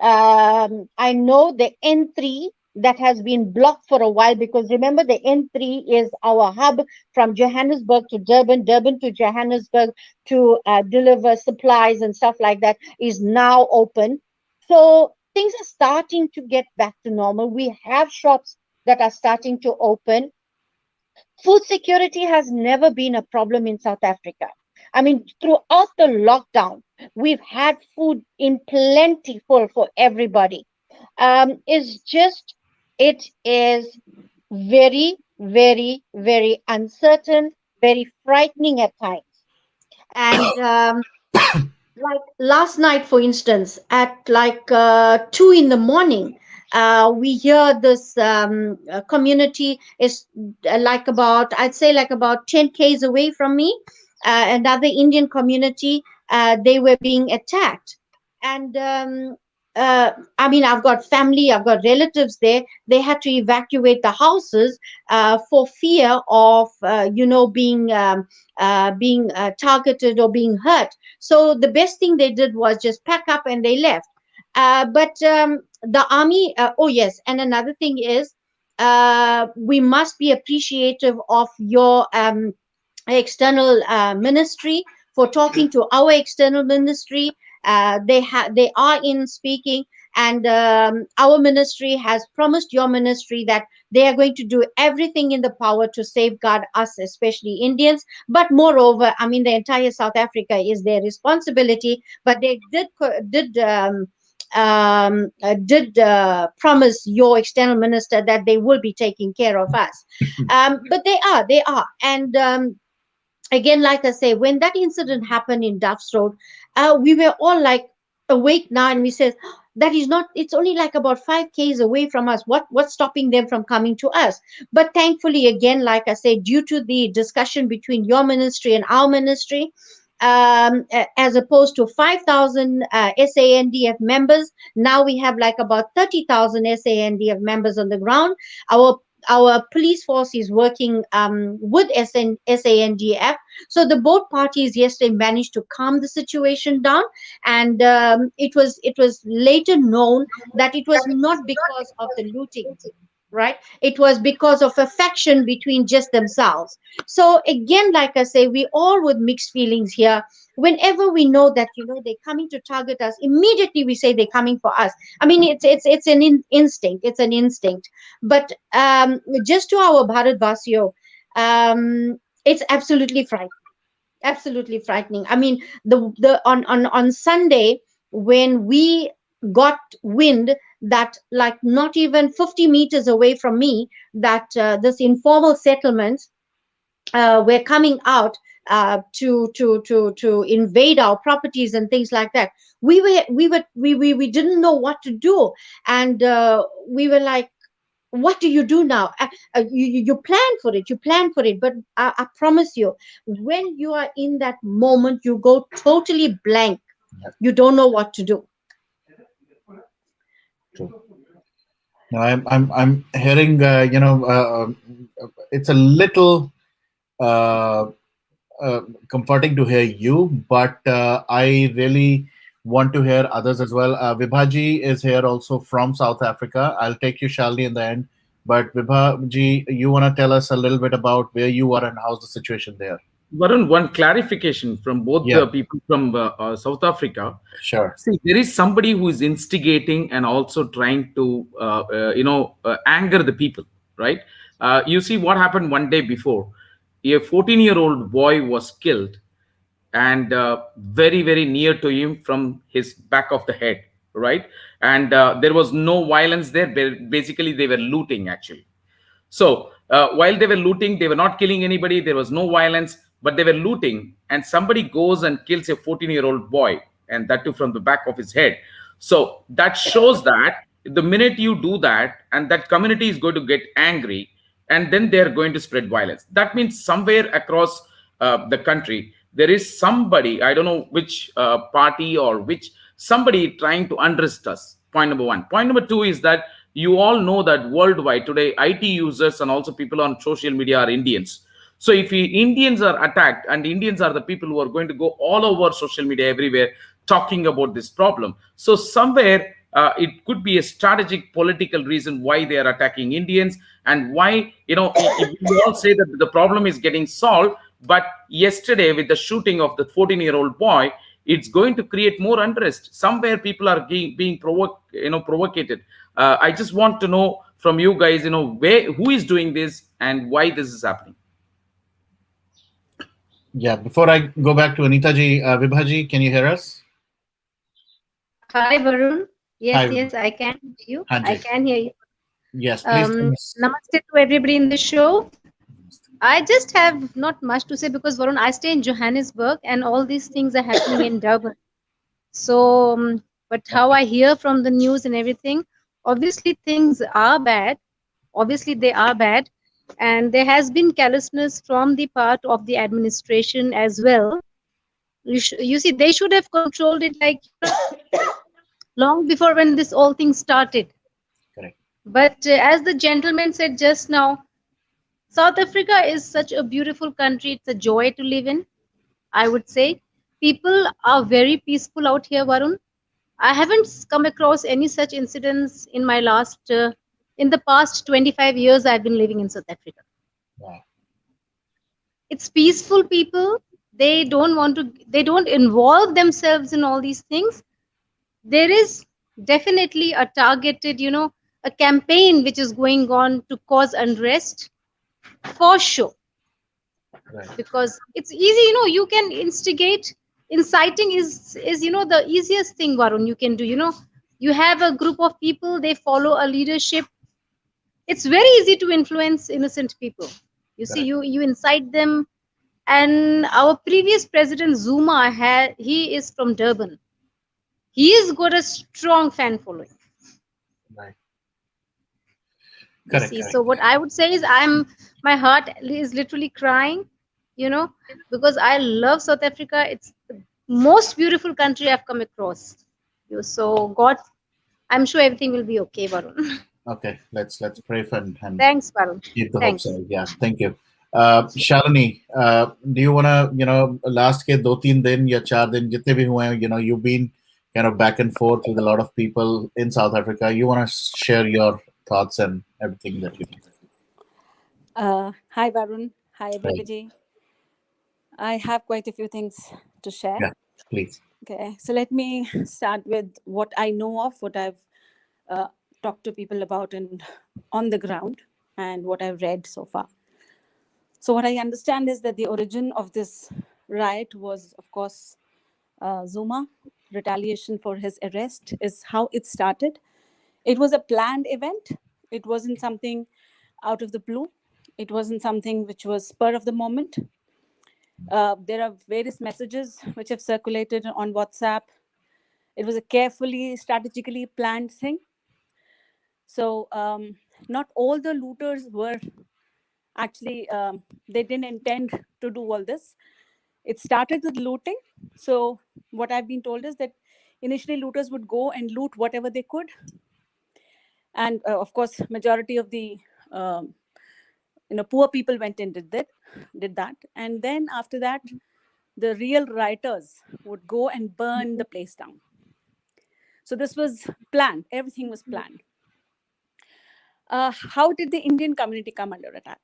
I know the N3 that has been blocked for a while, because remember, the N3 is our hub from Johannesburg to Durban, Durban to Johannesburg, to deliver supplies and stuff like that, is now open. So things are starting to get back to normal. We have shops that are starting to open. Food security has never been a problem in South Africa. I mean, throughout the lockdown, we've had food in plentiful for everybody. It is very, very, very uncertain, very frightening at times. And like last night, for instance, at like 2 in the morning, we hear this community is like about, I'd say like about 10 k's away from me, another Indian community, they were being attacked. And I mean, I've got family, I've got relatives there. They had to evacuate the houses for fear of, being targeted or being hurt. So the best thing they did was just pack up and they left. But the army, oh yes, and another thing is, we must be appreciative of your external ministry for talking to our external ministry. They are in speaking, and our ministry has promised your ministry that they are going to do everything in the power to safeguard us, especially Indians. But moreover, I mean, the entire South Africa is their responsibility. But they did promise your external minister that they will be taking care of us. But they are, and again, like I say, when that incident happened in Duff's Road, we were all like awake now, and we said, that is not, it's only like about 5 k's away from us. What's stopping them from coming to us? But thankfully, again, like I say, due to the discussion between your ministry and our ministry, as opposed to 5,000 SANDF members, now we have like about 30,000 SANDF members on the ground. Our police force is working with SANDF. So the both parties yesterday managed to calm the situation down, and it was later known that it was not because of the looting, right? It was because of a faction between just themselves. So again, like I say, we all with mixed feelings here. Whenever we know that they're coming to target us, immediately we say they're coming for us. I mean, it's an instinct. It's an instinct. But just to our Bharat Vasio, it's absolutely frightening. Absolutely frightening. I mean, on Sunday, when we got wind that like not even 50 meters away from me, that this informal settlements were coming out to invade our properties and things like that, we didn't know what to do, and we were like, what do you do now? You plan for it, but I promise you, when you are in that moment, you go totally blank. You don't know what to do. True. No, I'm hearing, it's a little comforting to hear you, but I really want to hear others as well. Vibhaji is here also from South Africa. I'll take you, Shalini, in the end. But Vibhaji, you want to tell us a little bit about where you are and how's the situation there? Varun, one clarification from both the people from South Africa. Sure. See, there is somebody who is instigating and also trying to, anger the people, right? You see what happened one day before. A 14-year-old boy was killed, and very, very near to him from his back of the head, right? And there was no violence there. Basically, they were looting, actually. So while they were looting, they were not killing anybody. There was no violence, but they were looting, and somebody goes and kills a 14-year-old boy, and that too from the back of his head. So that shows that the minute you do that, and that community is going to get angry, and then they're going to spread violence. That means somewhere across the country, there is somebody, I don't know which party or which, somebody trying to unrest us. Point number one. Point number two is that you all know that worldwide today, IT users and also people on social media are Indians. So if Indians are attacked, and Indians are the people who are going to go all over social media everywhere talking about this problem. So somewhere it could be a strategic political reason why they are attacking Indians, and why, if we all say that the problem is getting solved, but yesterday with the shooting of the 14-year-old boy, it's going to create more unrest. Somewhere people are being provocated. I just want to know from you guys, who is doing this and why this is happening. Yeah, before I go back to Anita ji, Vibha ji, can you hear us? Hi, Varun. Yes, Hi. yes, I can hear you. Hi, I ji. can hear you. Yes, please. Namaste to everybody in the show. I just have not much to say because, Varun, I stay in Johannesburg and all these things are happening in Durban. So, but how I hear from the news and everything, obviously things are bad. Obviously they are bad. And there has been callousness from the part of the administration as well. You see, they should have controlled it like long before when this whole thing started. Correct. But as the gentleman said just now, South Africa is such a beautiful country. It's a joy to live in, I would say. People are very peaceful out here, Varun. I haven't come across any such incidents in my in the past 25 years I've been living in South Africa. Wow. It's peaceful people. They don't involve themselves in all these things. There is definitely a targeted, a campaign which is going on to cause unrest, for sure. Right. Because it's easy, you can instigate. Inciting is the easiest thing, Varun, you can do. You have a group of people, they follow a leadership. It's very easy to influence innocent people. You see, you incite them. And our previous president Zuma he is from Durban. He has got a strong fan following. Right. Correct. So what I would say is my heart is literally crying, because I love South Africa. It's the most beautiful country I've come across. So God, I'm sure everything will be okay, Varun. Okay, let's pray for and Thanks, Varun. keep the Thanks. hopes alive. Yeah, thank you. Shalini, do you wanna, last ke 2-3 din ya 4 din jitne bhi hue hain, you've been kind of back and forth with a lot of people in South Africa. You wanna share your thoughts and everything that you think? Hi, Varun. Hi, everybody. I have quite a few things to share. Yeah, please. Okay, so let me start with what I know of, what I've talked to people about and on the ground, and what I've read so far. So what I understand is that the origin of this riot was, of course, Zuma. Retaliation for his arrest is how it started. It was a planned event. It wasn't something out of the blue. It wasn't something which was spur of the moment. There are various messages which have circulated on WhatsApp. It was a carefully, strategically planned thing. So not all the looters were actually, they didn't intend to do all this. It started with looting. So what I've been told is that initially looters would go and loot whatever they could. And of course, majority of the poor people went and did that. And then after that, the real rioters would go and burn the place down. So this was planned. Everything was planned. How did the Indian community come under attack?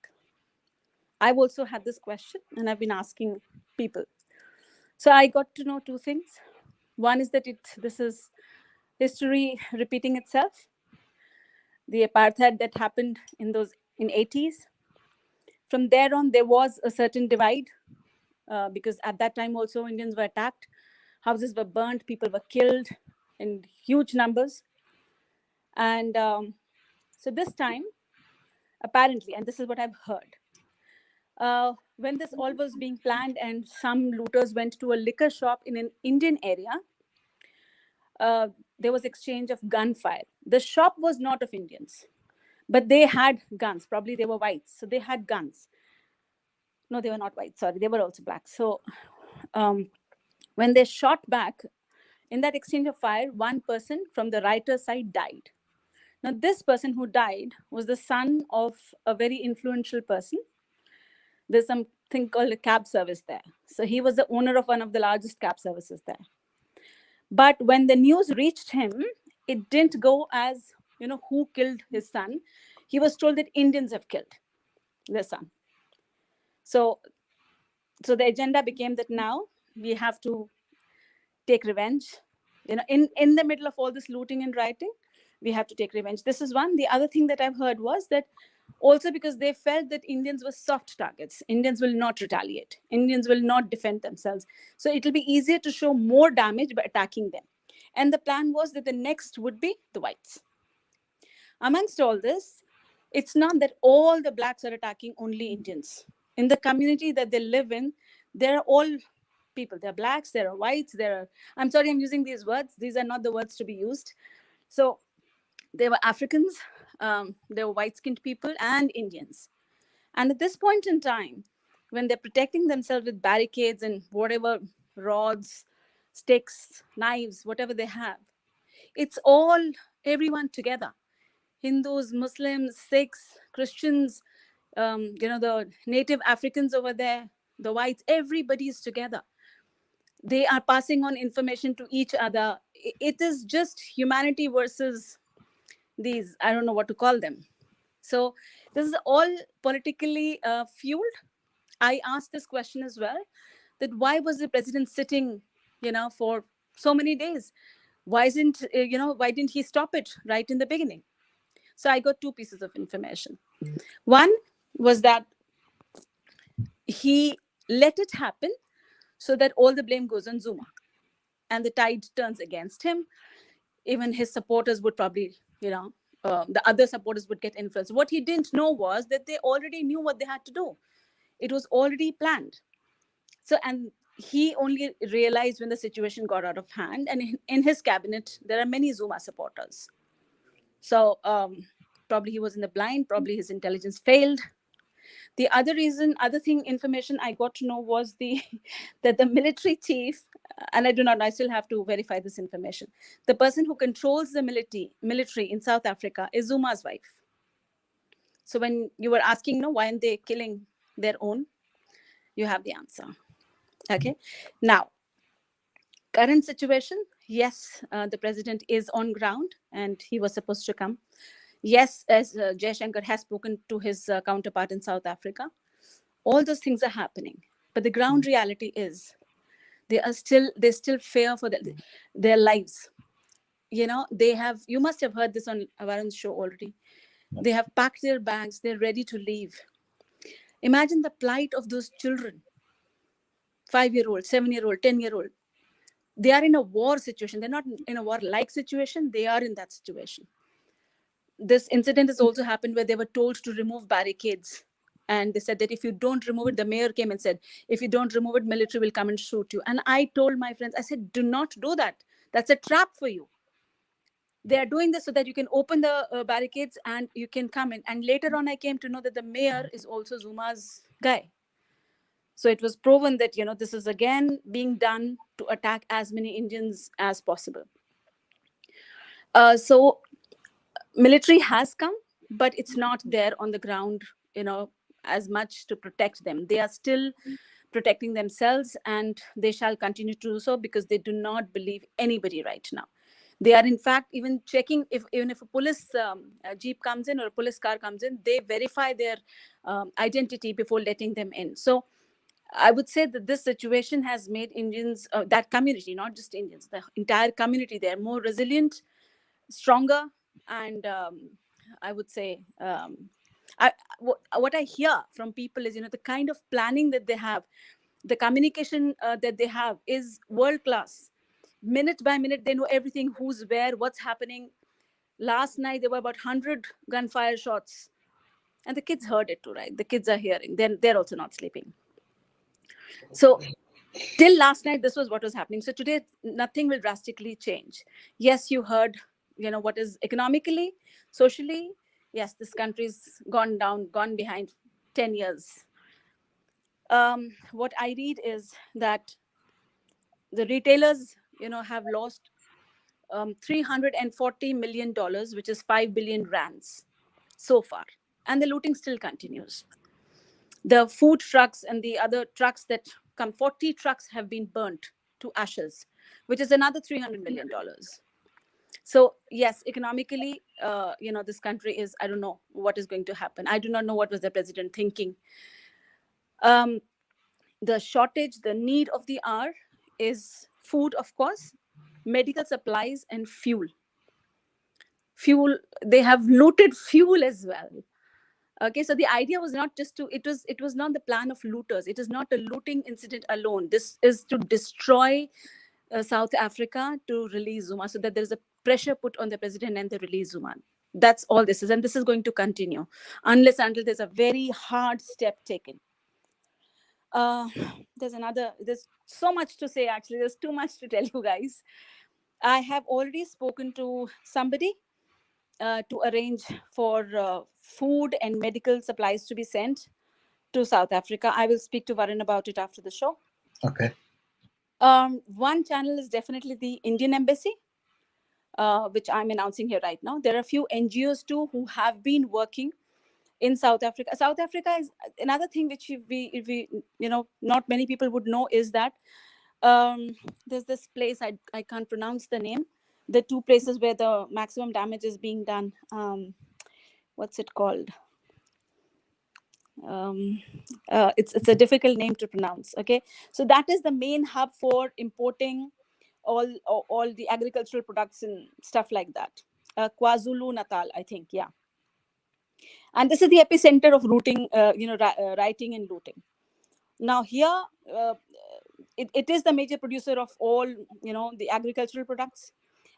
I've also had this question, and I've been asking people. So I got to know two things. One is that this is history repeating itself. The apartheid that happened in 80s. From there on, there was a certain divide because at that time also Indians were attacked. Houses were burned, people were killed in huge numbers. And so this time, apparently, and this is what I've heard. When this all was being planned and some looters went to a liquor shop in an Indian area, there was exchange of gunfire. The shop was not of Indians, but they had guns. Probably they were whites, so they had guns. No, they were not white. Sorry, they were also black. So when they shot back, in that exchange of fire, one person from the writer's side died. Now, this person who died was the son of a very influential person. There's something called a cab service there. So he was the owner of one of the largest cab services there. But when the news reached him, it didn't go as, who killed his son. He was told that Indians have killed their son. So the agenda became that now we have to take revenge. In the middle of all this looting and rioting, we have to take revenge. This is one. The other thing that I've heard was that also because they felt that Indians were soft targets. Indians will not retaliate. Indians will not defend themselves. So it'll be easier to show more damage by attacking them. And the plan was that the next would be the whites. Amongst all this, it's not that all the blacks are attacking only Indians. In the community that they live in, there are all people. There are blacks, there are whites, I'm sorry, I'm using these words. These are not the words to be used. So there were Africans, there were white-skinned people and Indians. And at this point in time, when they're protecting themselves with barricades and whatever rods, sticks, knives, whatever they have, it's all everyone together. Hindus, Muslims, Sikhs, Christians, the native Africans over there, the whites, everybody is together. They are passing on information to each other. It is just humanity versus these, I don't know what to call them. So this is all politically fueled. I asked this question as well, that why was the president sitting, for so many days? Why didn't he stop it right in the beginning? So I got two pieces of information. One was that he let it happen so that all the blame goes on Zuma and the tide turns against him. Even his supporters would probably, the other supporters would get influenced. What he didn't know was that they already knew what they had to do. It was already planned. So, and he only realized when the situation got out of hand. And in his cabinet, there are many Zuma supporters. So probably he was in the blind, probably his intelligence failed. The other information I got to know was that the military chief, and I still have to verify this information. The person who controls the military in South Africa is Zuma's wife. So when you were asking, why aren't they killing their own? You have the answer. Okay. Now, current situation, yes, the president is on ground and he was supposed to come. Yes, as Jaishankar has spoken to his counterpart in South Africa, all those things are happening. But the ground reality is they still fear for their lives. You must have heard this on Varun's show already. They have packed their bags. They're ready to leave. Imagine the plight of those children, 5-year-old, 7-year-old, 10-year-old. They are in a war situation. They're not in a war-like situation. They are in that situation. This incident has also happened where they were told to remove barricades. And they said that if you don't remove it, the mayor came and said, if you don't remove it, military will come and shoot you. And I told my friends, I said, do not do that. That's a trap for you. They are doing this so that you can open the barricades and you can come in. And later on, I came to know that the mayor is also Zuma's guy. So it was proven that, this is again being done to attack as many Indians as possible. So military has come, but it's not there on the ground, as much to protect them. They are still protecting themselves and they shall continue to do so because they do not believe anybody right now. They are in fact even checking even if a police jeep comes in or a police car comes in, they verify their identity before letting them in. So I would say that this situation has made Indians, that community, not just Indians, the entire community, they're more resilient, stronger, and I would say what I hear from people is, the kind of planning that they have, the communication that they have is world class. Minute by minute, they know everything, who's where, what's happening. Last night, there were about 100 gunfire shots And the kids heard it too, right? The kids are hearing. Then they're also not sleeping. So till last night, this was what was happening. So today, nothing will drastically change. Yes, you heard, what is economically, socially. Yes, this country's gone down, gone behind 10 years. What I read is that the retailers, have lost $340 million, which is 5 billion rands so far. And the looting still continues. The food trucks and the other trucks that come, 40 trucks have been burnt to ashes, which is another $300 million. So yes, economically, this country is, I don't know what is going to happen. I do not know what was the president thinking. The shortage, the need of the hour is food, of course, medical supplies, and fuel. They have looted fuel as well. Okay, so the idea was not just it was not the plan of looters. It is not a looting incident alone. This is to destroy South Africa, to release Zuma, so that there's a pressure put on the president and they release Zuma. That's all this is. And this is going to continue until there's a very hard step taken. There's so much to say, actually. There's too much to tell you guys. I have already spoken to somebody to arrange for food and medical supplies to be sent to South Africa. I will speak to Varun about it after the show. Okay. One channel is definitely the Indian Embassy, which I'm announcing here right now. There are a few NGOs too who have been working in South Africa. South Africa is another thing which we not many people would know, is that there's this place, I can't pronounce the name, the two places where the maximum damage is being done. What's it called? It's a difficult name to pronounce. Okay, so that is the main hub for importing all the agricultural products and stuff like that. KwaZulu Natal, I think, yeah. And this is the epicenter of looting, rioting and looting. Now here, it is the major producer of all, the agricultural products.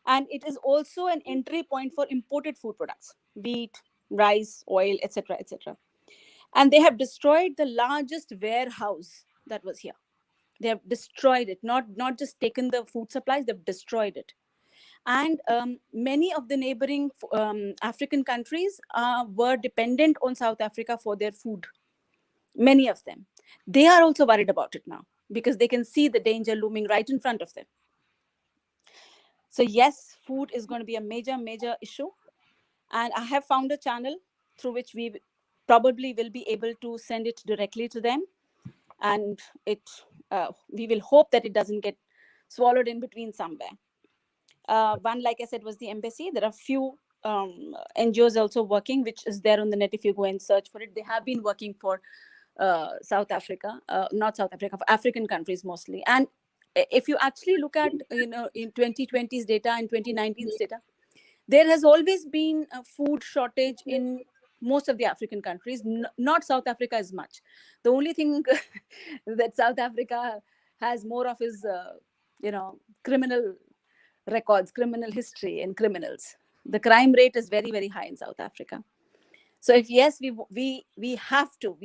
And it is also an entry point for imported food products, wheat, rice, oil, etc., etc. And they have destroyed the largest warehouse that was here. They have destroyed it, not just taken the food supplies, they've destroyed it. And many of the neighboring African countries were dependent on South Africa for their food. Many of them. They are also worried about it now because they can see the danger looming right in front of them. So yes, food is going to be a major, major issue. And I have found a channel through which we probably will be able to send it directly to them. And we will hope that it doesn't get swallowed in between somewhere. One, like I said, was the embassy. There are few NGOs also working, which is there on the net if you go and search for it. They have been working for South Africa, not South Africa, for African countries mostly. And if you actually look at, in 2020's data and 2019's data, there has always been a food shortage in most of the African countries, not South Africa as much. The only thing that South Africa has more of is, criminal records, criminal history, and criminals. The crime rate is very, very high in South Africa. So if yes, we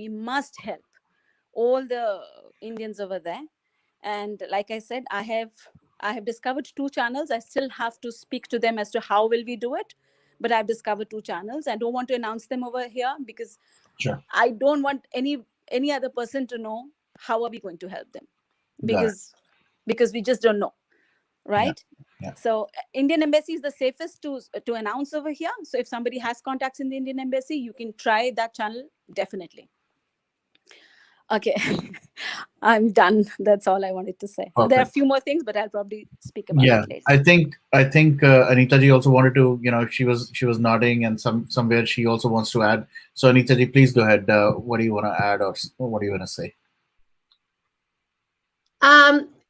must help all the Indians over there. And like I said, I have discovered 2 channels. I still have to speak to them as to how will we do it. But I've discovered 2 channels. I don't want to announce them over here because Sure. I don't want any other person to know how are we going to help them, because we just don't know, right? Yeah. So Indian Embassy is the safest to announce over here. So if somebody has contacts in the Indian Embassy, you can try that channel, definitely. Okay, I'm done. That's all I wanted to say. Perfect. There are a few more things, but I'll probably speak about it later. I think Anita ji also wanted to, she was nodding, and somewhere she also wants to add. So Anita ji, please go ahead. What do you want to add, or what do you want to say?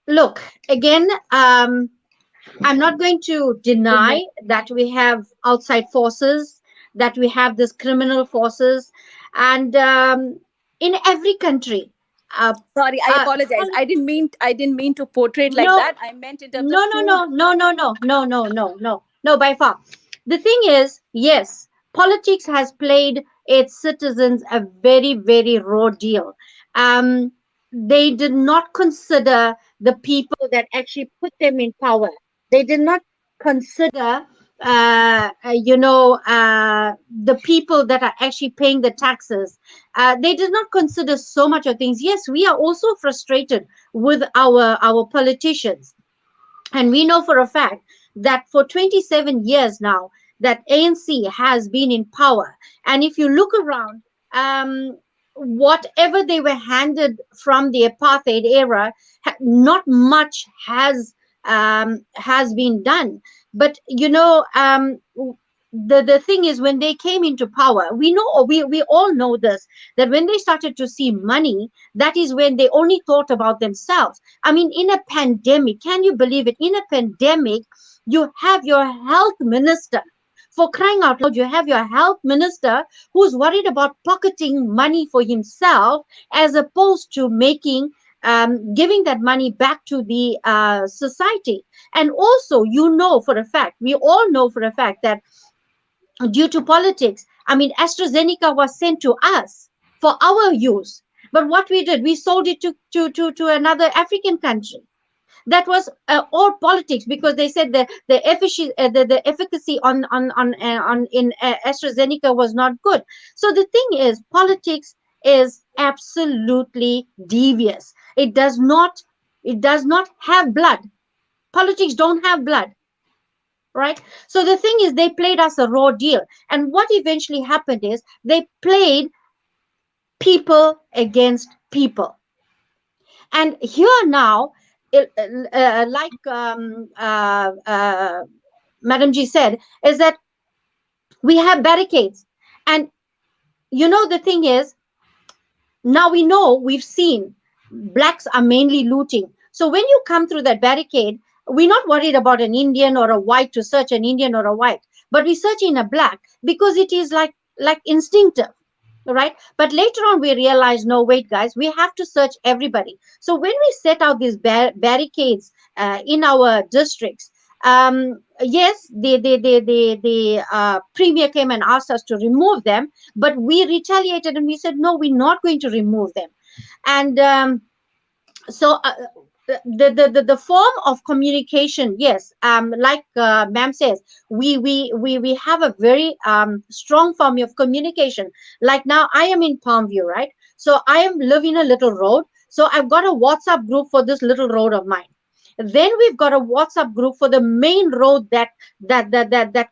Look, again, I'm not going to deny that we have outside forces, that we have this criminal forces, and in every country. Sorry, I apologize. I didn't mean to portray it like that. I meant in terms of No, by far. The thing is, yes, politics has played its citizens a very, very raw deal. They did not consider the people that actually put them in power. They did not consider, the people that are actually paying the taxes. They did not consider so much of things. Yes, we are also frustrated with our politicians. And we know for a fact that for 27 years now, that ANC has been in power. And if you look around, whatever they were handed from the apartheid era, not much has been done. But the thing is, when they came into power, we all know this, that when they started to see money, that is when they only thought about themselves. I mean, in a pandemic, can you believe it? In a pandemic, you have your health minister, for crying out loud, you have your health minister who's worried about pocketing money for himself, as opposed to giving that money back to the society. And also, for a fact, we all know for a fact that due to politics, I mean, AstraZeneca was sent to us for our use. But what we did, we sold it to another African country. That was all politics, because they said the efficacy on AstraZeneca was not good. So the thing is, politics is absolutely devious. It does not have blood. Politics don't have blood. Right? So the thing is, they played us a raw deal. And what eventually happened is they played people against people. And here now, like Madam Ji said, is that we have barricades. And the thing is, now we've seen blacks are mainly looting. So when you come through that barricade, we're not worried about an Indian or a white, to search an Indian or a white, but we search in a black because it is like instinctive, right? But later on we realize, no, wait, guys, we have to search everybody. So when we set out these barricades in our districts, yes, the premier came and asked us to remove them, but we retaliated and we said, no, we're not going to remove them. And so the form of communication, yes, like ma'am says, we have a very strong form of communication. Like now, I am in Palmview, right? So I live in a little road. So I've got a WhatsApp group for this little road of mine. Then we've got a WhatsApp group for the main road that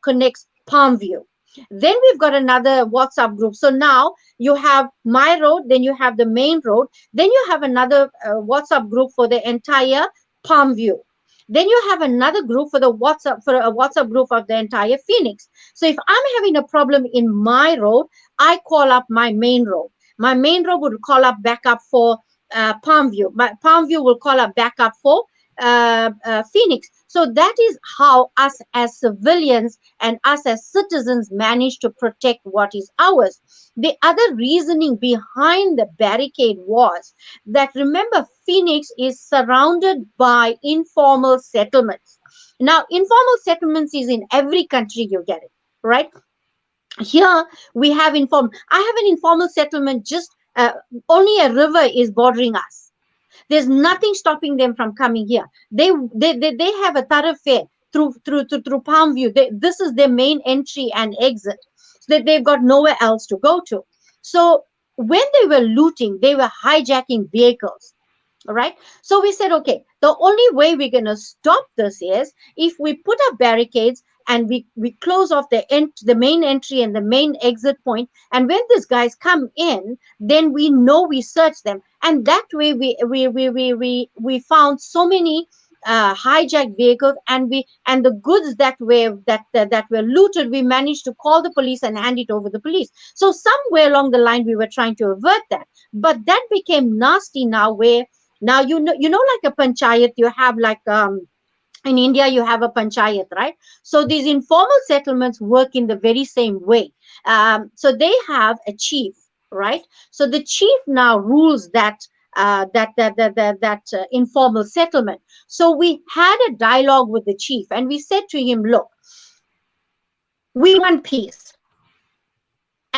connects Palmview. Then we've got another WhatsApp group. So now you have my road, then you have the main road, then you have another WhatsApp group for the entire Palmview. Then you have another group for a WhatsApp group of the entire Phoenix. So if I'm having a problem in my road, I call up my main road. My main road would call up backup for Palmview. My Palmview will call up backup for Phoenix. So that is how us as civilians and us as citizens manage to protect what is ours. The other reasoning behind the barricade was that, remember, Phoenix is surrounded by informal settlements. Now, informal settlements is in every country, you get it, right? Here we have informal. I have an informal settlement, just only a river is bordering us. There's nothing stopping them from coming here. They have a thoroughfare through Palmview. This is their main entry and exit. So that they've got nowhere else to go to. So when they were looting, they were hijacking vehicles. All right. So we said, okay, the only way we're going to stop this is if we put up barricades and we close off the main entry and the main exit point. And when these guys come in, then we know we search them. And that way we found so many hijacked vehicles, and the goods that were looted, we managed to call the police and hand it over the police. So somewhere along the line, we were trying to avert that. But that became nasty now, where now you know like a panchayat, you have like in India, you have a panchayat, right? So these informal settlements work in the very same way. So they have a chief, right? So the chief now rules that informal settlement. So we had a dialogue with the chief, and we said to him, look, we want peace.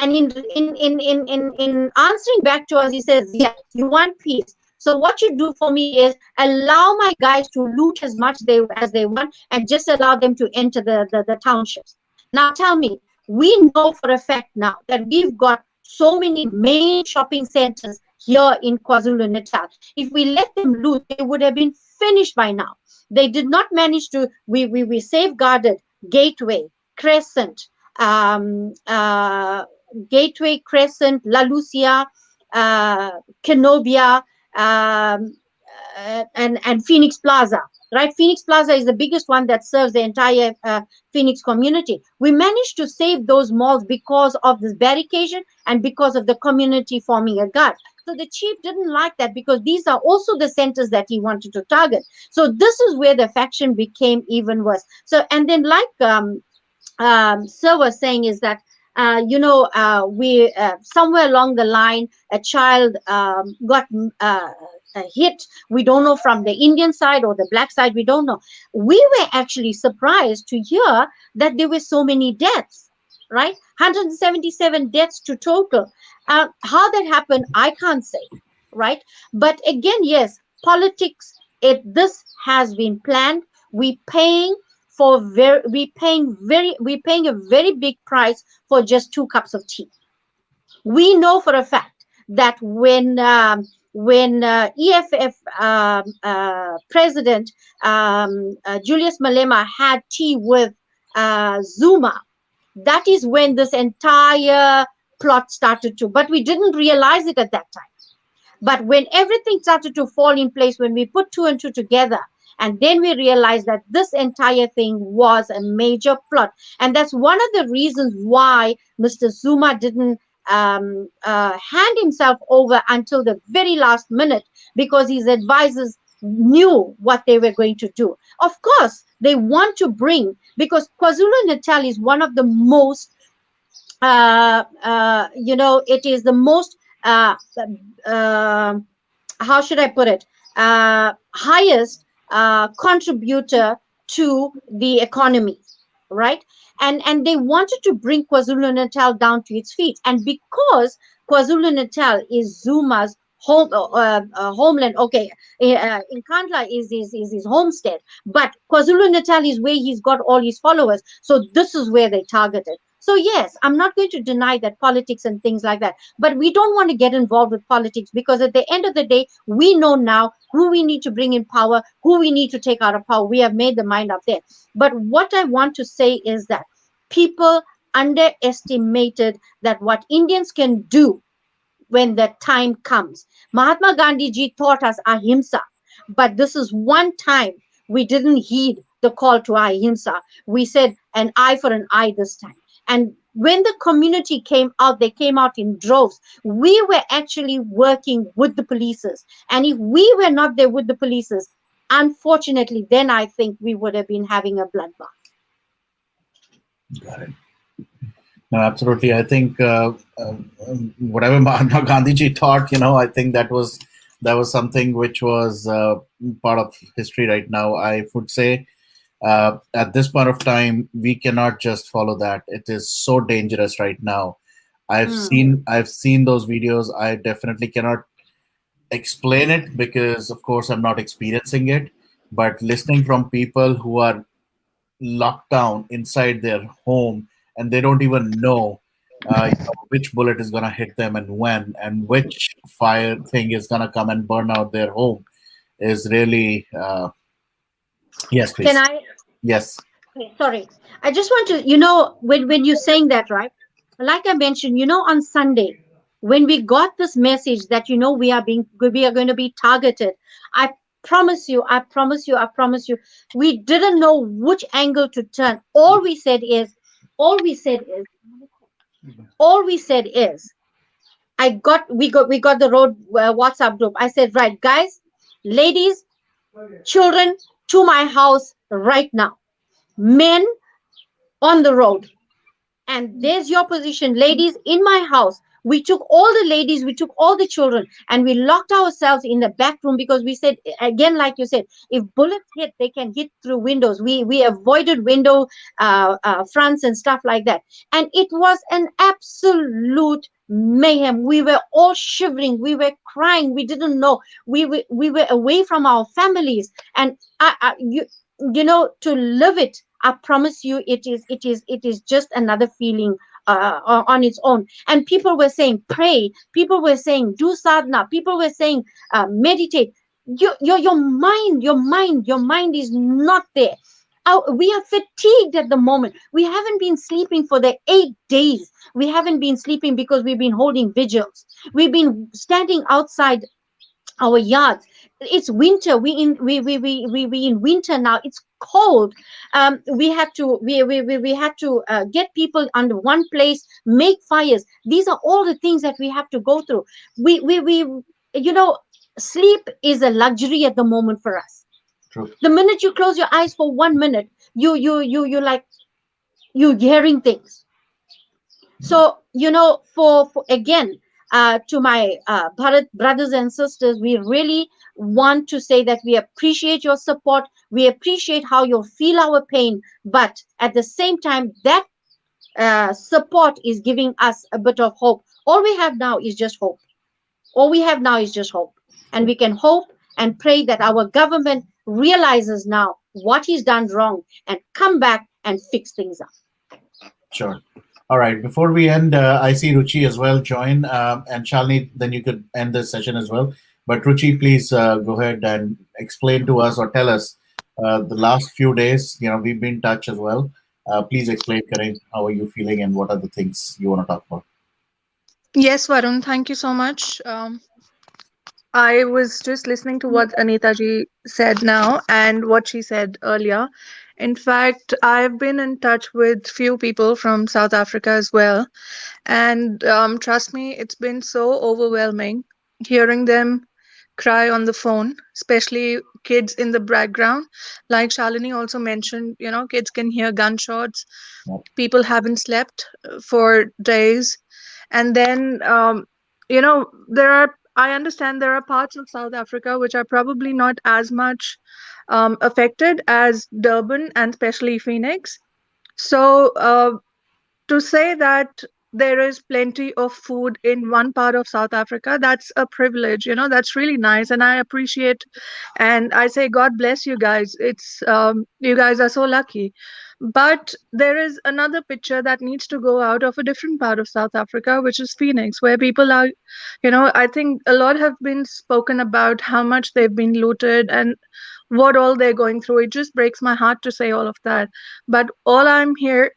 And in answering back to us, he says, yes, you want peace. So what you do for me is allow my guys to loot as much as they want and just allow them to enter the townships. Now tell me, we know for a fact now that we've got so many main shopping centers here in KwaZulu-Natal. If we let them loot, they would have been finished by now. They did not manage to, we safeguarded Gateway, Crescent, Gateway, Crescent, La Lucia, Kenobia, and Phoenix Plaza, right? Phoenix Plaza is the biggest one that serves the entire Phoenix community. We managed to save those malls because of this barricade and because of the community forming a guard. So the chief didn't like that because these are also the centers that he wanted to target. So this is where the faction became even worse. So, and then like Sir was saying is that we somewhere along the line a child got hit. We don't know from the Indian side or the black side, we don't know. We were actually surprised to hear that there were so many deaths, right? 177 deaths to total. How that happened, I can't say, right? But again, yes, politics, this has been planned. We're paying a very big price for just 2 cups of tea. We know for a fact that when EFF President Julius Malema had tea with Zuma, that is when this entire plot started to, but we didn't realize it at that time. But when everything started to fall in place, when we put 2 and 2 together, and then we realized that this entire thing was a major plot. And that's one of the reasons why Mr. Zuma didn't hand himself over until the very last minute, because his advisors knew what they were going to do. Of course, they want to bring, because KwaZulu-Natal is one of the most, it is the most, how should I put it, highest contributor to the economy, right? And they wanted to bring KwaZulu-Natal down to its feet. And because KwaZulu-Natal is Zuma's homeland, okay, Nkandla is his homestead, but KwaZulu-Natal is where he's got all his followers. So this is where they targeted. So yes, I'm not going to deny that politics and things like that, but we don't want to get involved with politics, because at the end of the day, we know now who we need to bring in power, who we need to take out of power. We have made the mind up there. But what I want to say is that people underestimated that what Indians can do when the time comes. Mahatma Gandhi ji taught us ahimsa, but this is one time we didn't heed the call to ahimsa. We said an eye for an eye this time. And when the community came out, they came out in droves. We were actually working with the polices. And if we were not there with the polices, unfortunately, then I think we would have been having a bloodbath. Got it. No, absolutely. I think whatever Mahatma Gandhi ji taught, I think that was something which was part of history right now. I would say at this point of time, we cannot just follow that. It is so dangerous right now. I've seen those videos. I definitely cannot explain it because, of course, I'm not experiencing it. But listening from people who are locked down inside their home, and they don't even know which bullet is going to hit them and when, and which fire thing is going to come and burn out their home, is really yes, please. Can I? Yes. Okay, sorry. I just want to, when you're saying that, right? Like I mentioned, on Sunday, when we got this message that, we are going to be targeted, I promise you, we didn't know which angle to turn. All we said is, we got the road WhatsApp group. I said, right, guys, ladies, children, to my house right now. Men on the road. And there's your position, ladies, in my house. We took all the ladies, we took all the children, and we locked ourselves in the back room because we said, again, like you said, if bullets hit, they can hit through windows. We avoided window fronts and stuff like that. And it was an absolute mayhem. We were all shivering. We were crying. We didn't know. We were away from our families. And you know, to live it, I promise you, it is just another feeling on its own. And people were saying pray, people were saying do sadhana, people were saying meditate. Your mind is not there. We are fatigued at the moment. We haven't been sleeping for the 8 days. We haven't been sleeping because we've been holding vigils. We've been standing outside our yards. It's winter. We in winter now. It's cold. We had to get people under one place, make fires. These are all the things that we have to go through. We you know, sleep is a luxury at the moment for us. True. The minute you close your eyes for 1 minute, you like, you're hearing things. So, you know, for again, to my Bharat brothers and sisters, we really want to say that we appreciate your support. We appreciate how you feel our pain, but at the same time, that support is giving us a bit of hope. All we have now is just hope. All we have now is just hope. And we can hope and pray that our government realizes now what he's done wrong and come back and fix things up. Sure. All right. Before we end, I see Ruchi as well join, and Shalini, then you could end this session as well. But Ruchi, please go ahead and explain to us or tell us the last few days. You know, we've been in touch as well. Please explain, Karan, how are you feeling and what are the things you want to talk about? Yes, Varun, thank you so much. I was just listening to what Anita ji said now and what she said earlier. In fact, I've been in touch with few people from South Africa as well. And trust me, it's been so overwhelming hearing them cry on the phone, especially kids in the background. Like Shalini also mentioned, you know, kids can hear gunshots. People haven't slept for days. And then, you know, I understand there are parts of South Africa which are probably not as much affected as Durban and especially Phoenix. So to say that there is plenty of food in one part of South Africa, that's a privilege, you know, that's really nice. And I appreciate, and I say, God bless you guys. It's, you guys are so lucky. But there is another picture that needs to go out of a different part of South Africa, which is Phoenix, where people are, you know, I think a lot have been spoken about how much they've been looted and what all they're going through. It just breaks my heart to say all of that. But all I'm here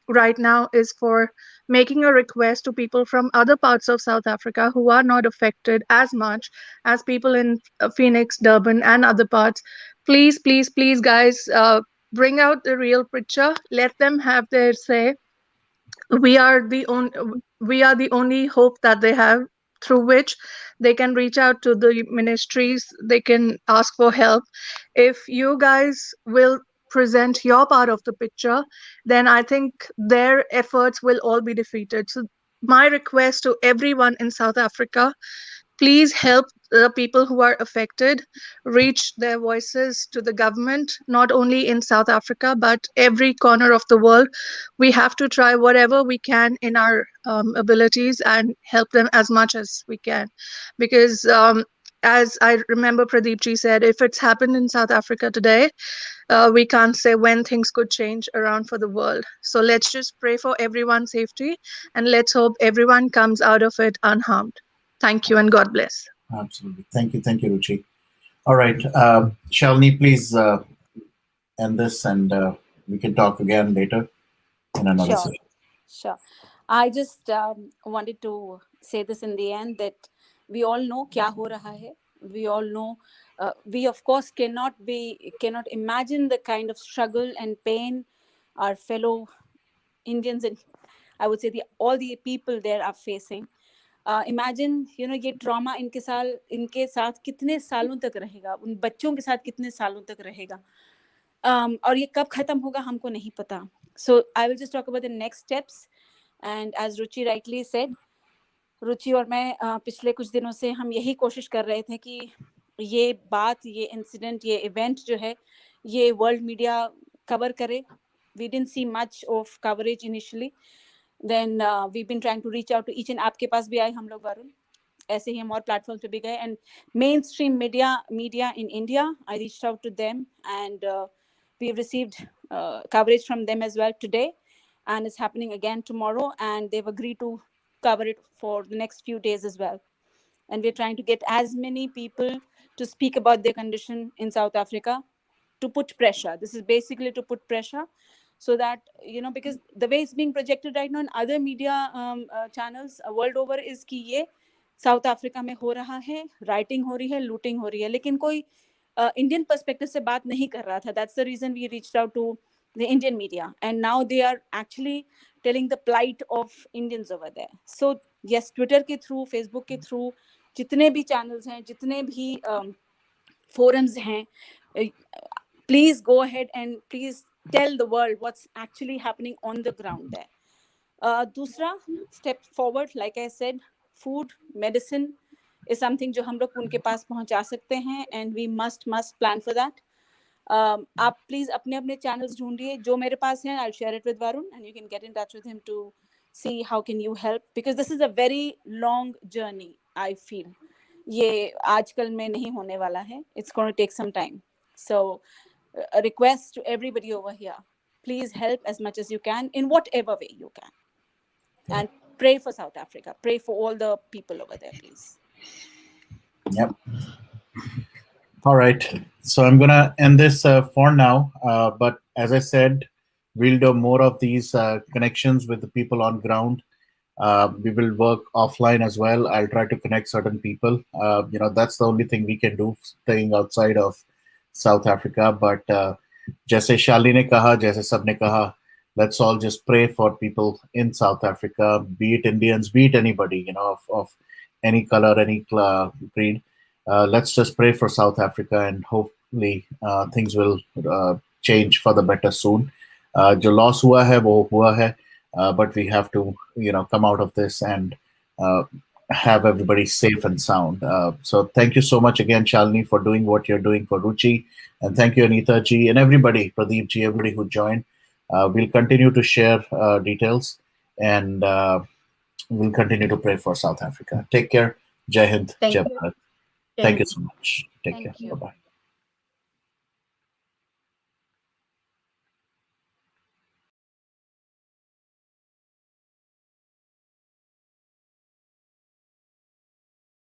right now is for making a request to people from other parts of South Africa who are not affected as much as people in Phoenix, Durban, and other parts. Please, please, please, guys, bring out the real picture. Let them have their say. We are the only hope that they have, through which they can reach out to the ministries. They can ask for help. If you guys will present your part of the picture, then I think their efforts will all be defeated. So my request to everyone in South Africa, please help the people who are affected reach their voices to the government, not only in South Africa, but every corner of the world. We have to try whatever we can in our abilities and help them as much as we can. Because as I remember Pradeep ji said, if it's happened in South Africa today, we can't say when things could change around for the world. So let's just pray for everyone's safety and let's hope everyone comes out of it unharmed. Thank you and God bless. Absolutely. Thank you, Ruchi. All right. Shalini, please end this and we can talk again later in another session. Sure. I just wanted to say this in the end, that we all know kya ho raha hai. We all know, we of course cannot imagine the kind of struggle and pain our fellow Indians and I would say all the people there are facing. Imagine, you know, ये trauma इनके साथ कितने सालों तक रहेगा, उन बच्चों के साथ कितने सालों तक रहेगा, और ये कब खत्म होगा हमको नहीं पता. So I will just talk about the next steps. And as Ruchi rightly said, रुचि और मैं पिछले कुछ दिनों से हम यही कोशिश कर रहे थे कि ये बात, ये इंसिडेंट, ये इवेंट जो है ये वर्ल्ड मीडिया कवर करे. We didn't see much of coverage initially. Then we've been trying to reach out to each and आपके पास भी आए हम लोग वरुण, ऐसे ही हम और प्लेटफॉर्म पे भी गए. And mainstream media in India, I reached out to them and we've received coverage from them as well today, and it's happening again tomorrow, and they've agreed to cover it for the next few days as well. And we're trying to get as many people to speak about their condition in South Africa, to put pressure. This is basically to put pressure so that, you know, because the way it's being projected right now in other media channels world over is कि ये south Africa में हो रहा है, writing हो रही है, looting हो रही है, लेकिन कोई इंडियन पर्सपेक्टिव से बात नहीं कर रहा था. That's the reason we reached out to the Indian media, and now they are actually telling the plight of Indians over there. So yes, Twitter के थ्रू, फेसबुक के थ्रू, जितने भी चैनल्स हैं, जितने भी forums हैं, please go ahead and please tell the world what's actually happening on the ground there. दूसरा step forward, like I said, food, medicine is something जो हम लोग उनके पास पहुंचा सकते हैं, and we must plan for that. आप please अपने अपने channels ढूंढिए. जो मेरे पास हैं, I'll share it with Varun, and you can get in touch with him to see how can you help, because this is a very long journey. I feel ये आजकल में नहीं होने वाला है. It's going to take some time. So a request to everybody over here, please help as much as you can in whatever way you can, and pray for South Africa, pray for all the people over there, please. Yep. All right, so I'm gonna end this for now, but as I said, we'll do more of these connections with the people on ground. We will work offline as well. I'll try to connect certain people. You know, that's the only thing we can do, staying outside of South Africa. But जैसे शाली ने कहा, जैसे सबने कहा, let's all just pray for people in South Africa, be it Indians, be it anybody, you know, of any color, any creed. Let's just pray for South Africa, and hopefully things will change for the better soon. जो loss हुआ है वो हुआ है, but we have to, you know, come out of this and have everybody safe and sound. So thank you so much again, Shalini, for doing what you're doing for Ruchi, and thank you, Anita ji, and everybody, Pradeep ji, everybody who joined. We'll continue to share details, and we'll continue to pray for South Africa. Take care. Jai Hind. Jai Bharat. Thank you so much. Take care. Bye-bye.